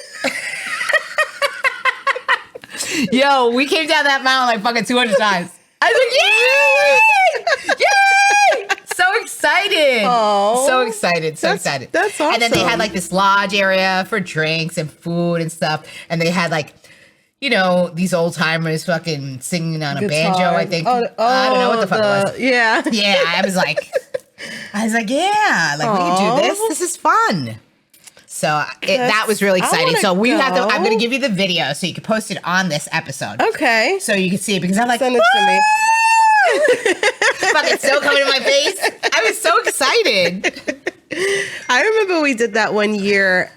Yo, we came down that mountain like fucking 200 times. I was like, yay! Yay! So excited. Oh. So excited. That's awesome. And then they had like this lodge area for drinks and food and stuff. And they had like, you know, these old timers fucking singing on a banjo, I think. I don't know what the fuck it was. Yeah. Yeah, I was like, yeah, like we can do this. This is fun. So that was really exciting. So I'm going to give you the video so you can post it on this episode. Okay. So you can see it because I'm like, send it to me. Fucking snow coming in my face. I was so excited. I remember we did that one year.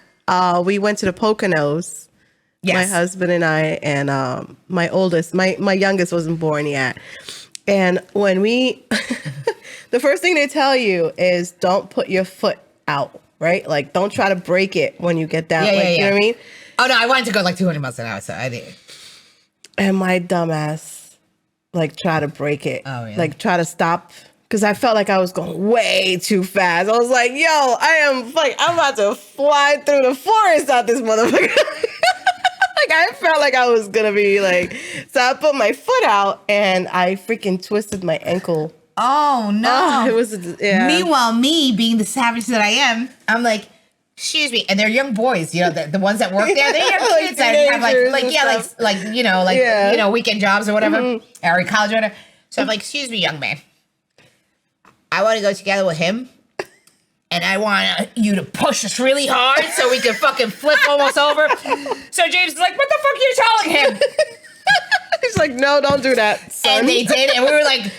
We went to the Poconos. Yes. My husband and I, and my oldest, my youngest wasn't born yet. And when we, the first thing they tell you is don't put your foot out, right? Like don't try to break it when you get down. You know what I mean? Oh no, I wanted to go like 200 miles an hour, so I did. And my dumbass, like try to break it. Oh yeah. Like try to stop. Because I felt like I was going way too fast. I was like, yo, I'm about to fly through the forest out this motherfucker. Like I felt like I was gonna be like, so I put my foot out and I freaking twisted my ankle. Oh no! It was. Yeah. Meanwhile, me being the savage that I am, I'm like, excuse me, and they're young boys, you know, the ones that work there, they're young kids that have like weekend jobs or whatever, or college or whatever. So I'm like, excuse me, young man, I want to go together with him. And I want you to push us really hard so we can fucking flip almost over. So James is like, what the fuck are you telling him? He's like, no, don't do that, son. And they did. And we were like, he's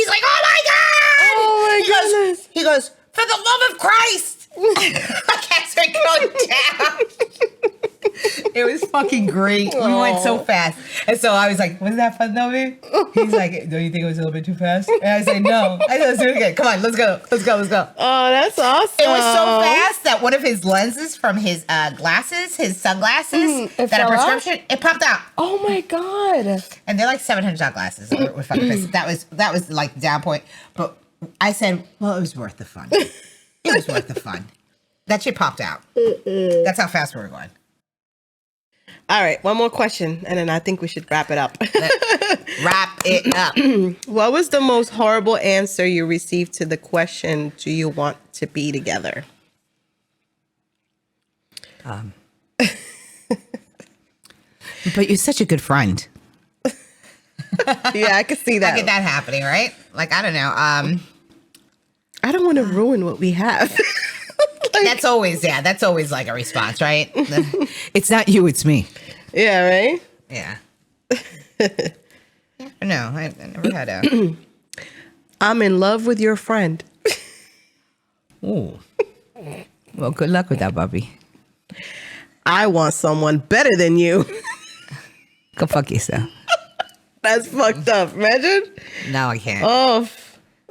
like, oh my God. Oh my goodness. He goes, for the love of Christ. I can't say go down. It was fucking great. Aww. We went so fast. And so I was like, wasn't that fun though, babe? He's like, don't you think it was a little bit too fast? And I said, no. I said, let's do it again. Come on, let's go. Let's go. Let's go. Oh, that's awesome. It was so fast that one of his lenses from his glasses, his sunglasses, that a prescription, it popped out. Oh my God. And they're like $700 glasses. We're fucking pissed. That was like the down point. But I said, well, it was worth the fun. It was worth the fun. That shit popped out. That's how fast we were going. All right, one more question, and then I think we should wrap it up. Wrap it up. What was the most horrible answer you received to the question, do you want to be together? But you're such a good friend. Yeah, I could see that. I get that happening, right? Like, I don't know. I don't want to ruin what we have. That's always like a response, right? It's not you, it's me. Yeah, right? Yeah. No, I never had a... I'm in love with your friend. Ooh. Well, good luck with that, Bobby. I want someone better than you. Go fuck yourself. That's fucked up. Imagine? No, I can't. Oh,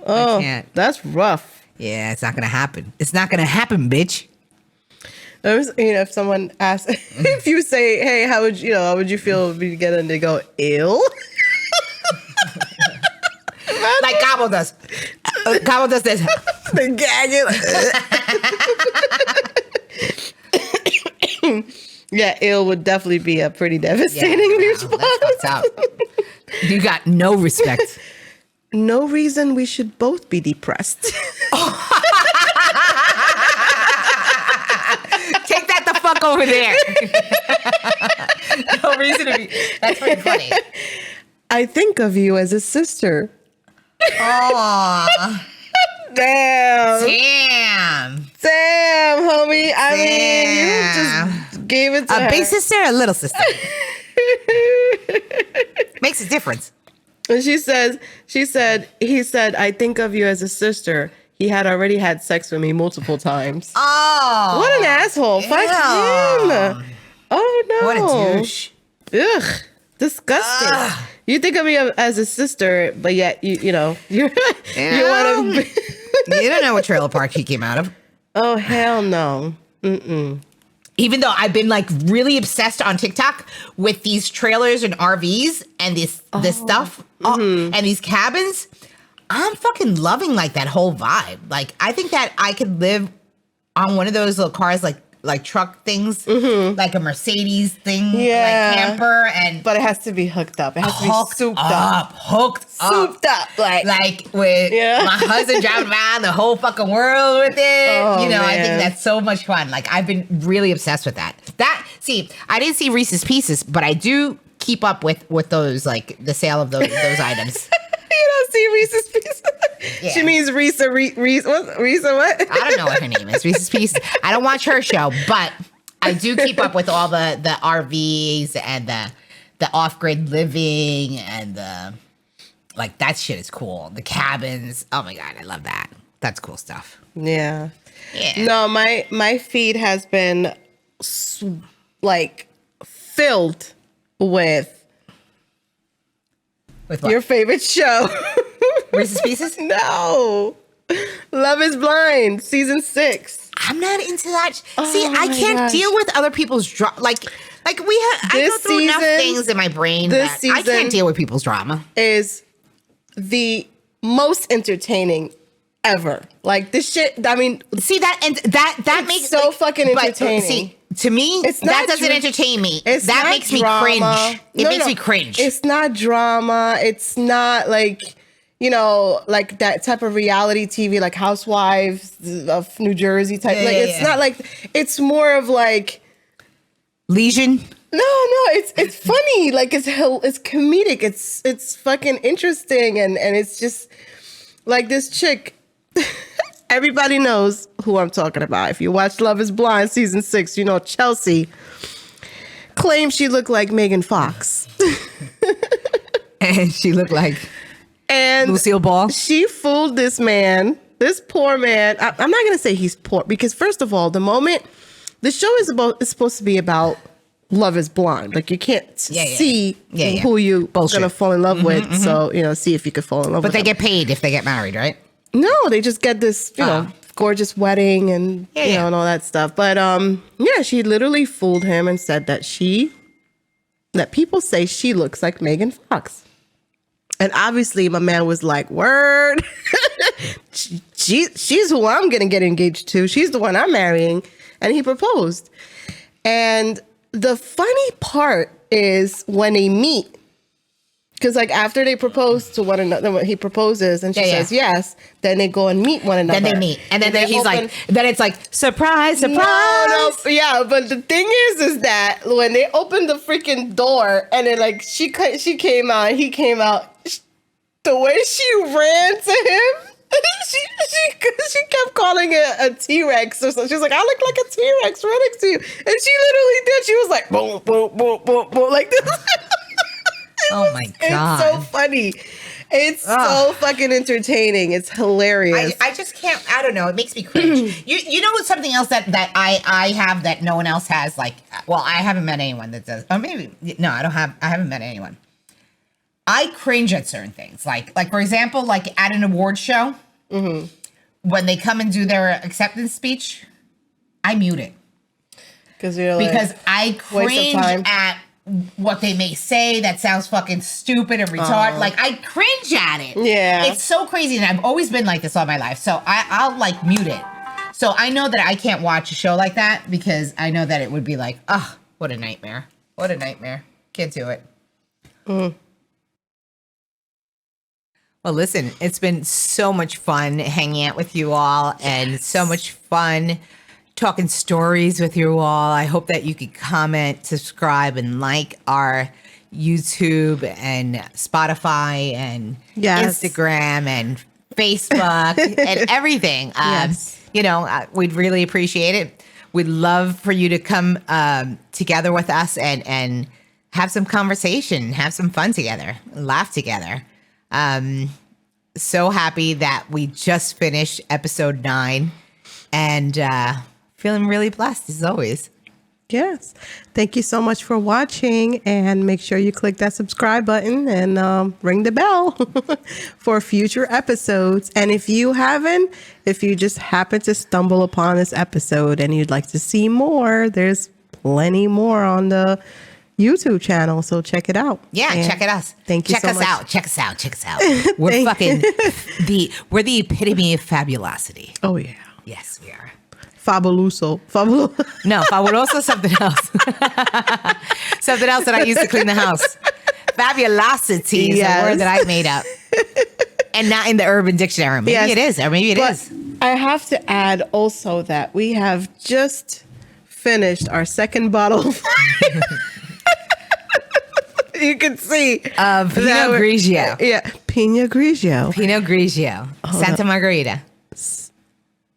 I can't. That's rough. Yeah, it's not gonna happen. It's not gonna happen, bitch. If someone asks, if you say, "Hey, how would you feel if we together?" and they go, "Ill," like Gabo does. Gabo does this. They gag it. Yeah, ill would definitely be a pretty devastating response. That's fucked up. You got no respect. No reason we should both be depressed. Take that the fuck over there. No reason to be. That's pretty funny. I think of you as a sister. Oh. Damn, homie. I mean, you just gave it to her. A big sister or a little sister? Makes a difference. And he said, I think of you as a sister. He had already had sex with me multiple times. Oh. What an asshole. Fuck him. Oh, no. What a douche. Ugh. Disgusting. Ugh. You think of me as a sister, but yet, you want to... You don't know what trailer park he came out of. Oh, hell no. Mm-mm. Even though I've been like really obsessed on TikTok with these trailers and RVs and this stuff and these cabins, I'm fucking loving like that whole vibe. Like I think that I could live on one of those little cars, like truck things, like a Mercedes thing, like camper, but it has to be hooked up. It has to be souped up. Souped up. Like with my husband driving around the whole fucking world with it. Oh, you know, man. I think that's so much fun. Like I've been really obsessed with that. See, I didn't see Reese's Pieces, but I do keep up with those, like the sale of those items. You don't see Reese's Pieces. Yeah. She means Reesa what? I don't know what her name is. Reese's Pieces. I don't watch her show, but I do keep up with all the RVs and the off-grid living and like that shit is cool. The cabins. Oh my God, I love that. That's cool stuff. Yeah. No, my feed has been like filled with what? Your favorite show. Reese's Pieces? No. Love is Blind, season 6. I'm not into that. See, I can't deal with other people's drama. Like I go through enough things in my brain that I can't deal with people's drama. Is the most entertaining ever. Like this shit, I mean, see that makes so fucking entertaining. See, to me, that doesn't entertain me. That makes me cringe. It makes me cringe. It's not drama. It's not like, you know, like that type of reality TV, like Housewives of New Jersey type. It's not like, it's more of like Legion. No, it's funny. Like it's comedic. It's fucking interesting, and it's just like this chick. Everybody knows who I'm talking about. If you watch Love is Blind season 6, you know Chelsea claims she looked like Megan Fox. And she looked like Lucille Ball. She fooled this man, this poor man. I'm not going to say he's poor because first of all, the show is supposed to be about Love is Blind. Like you can't see who you gonna fall in love with. So, you know, see if you could fall in love with them. But they get paid if they get married, right? No, they just get this, you know, gorgeous wedding and you know and all that stuff. But she literally fooled him and said that people say she looks like Megan Fox. And obviously my man was like, word. she's who I'm gonna get engaged to. She's the one I'm marrying. And he proposed. And the funny part is when they meet, because like after they propose to one another, when he proposes and she says yes, then they go and meet one another. Then they meet, and then he's like, then it's like surprise, surprise. No, yeah, but the thing is that when they opened the freaking door and then like she came out and he came out, the way she ran to him. She kept calling it a T-Rex or something. She was like, I look like a T-Rex right next to you. And she literally did. She was like, boom, boom, boom, boom, boom, like this. Oh my God. It's so funny. It's so fucking entertaining. It's hilarious. I just can't, I don't know. It makes me cringe. You know what's something else that I have that no one else has? Like, well, I haven't met anyone that does. Or maybe, no, I haven't met anyone. I cringe at certain things. Like for example, like at an award show, when they come and do their acceptance speech, I mute it. Because I cringe at what they may say that sounds fucking stupid and retarded. Like I cringe at it. Yeah. It's so crazy. And I've always been like this all my life. So I'll like mute it. So I know that I can't watch a show like that because I know that it would be like, oh, what a nightmare. What a nightmare. Can't do it. Well, listen, it's been so much fun hanging out with you all and so much fun talking stories with you all. I hope that you could comment, subscribe, and like our YouTube and Spotify and Instagram and Facebook and everything. You know, we'd really appreciate it. We'd love for you to come together with us and have some conversation, have some fun together, laugh together. So happy that we just finished episode 9 and feeling really blessed as always. Yes. Thank you so much for watching and make sure you click that subscribe button and ring the bell for future episodes. And if you just happen to stumble upon this episode and you'd like to see more, there's plenty more on the YouTube channel, so check it out. Check it out. Thank you so much. Check us out. We're we're the epitome of fabulosity. Oh yeah. Yes, we are. Fabuloso. No, fabuloso is something else. Something else that I use to clean the house. Fabulosity is a word that I made up. And not in the Urban Dictionary. Maybe it is, or maybe it is. I have to add also that we have just finished our second bottle. You can see. Pinot Grigio. Yeah, Pinot Grigio. Pinot Grigio. Santa Margarita.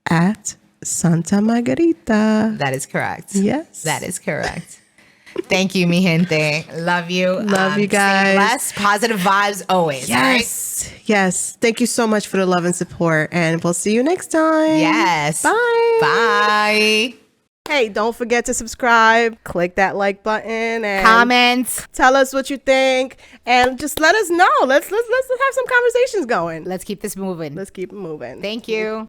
At Santa Margarita. That is correct. Yes. That is correct. Thank you, mi gente. Love you. Love you guys. Stay blessed. Positive vibes always. Yes. Right? Yes. Thank you so much for the love and support. And we'll see you next time. Yes. Bye. Bye. Hey, don't forget to subscribe, click that like button, and comments. Tell us what you think, and just let us know. Let's have some conversations going. Let's keep this moving. Let's keep it moving. Thank you.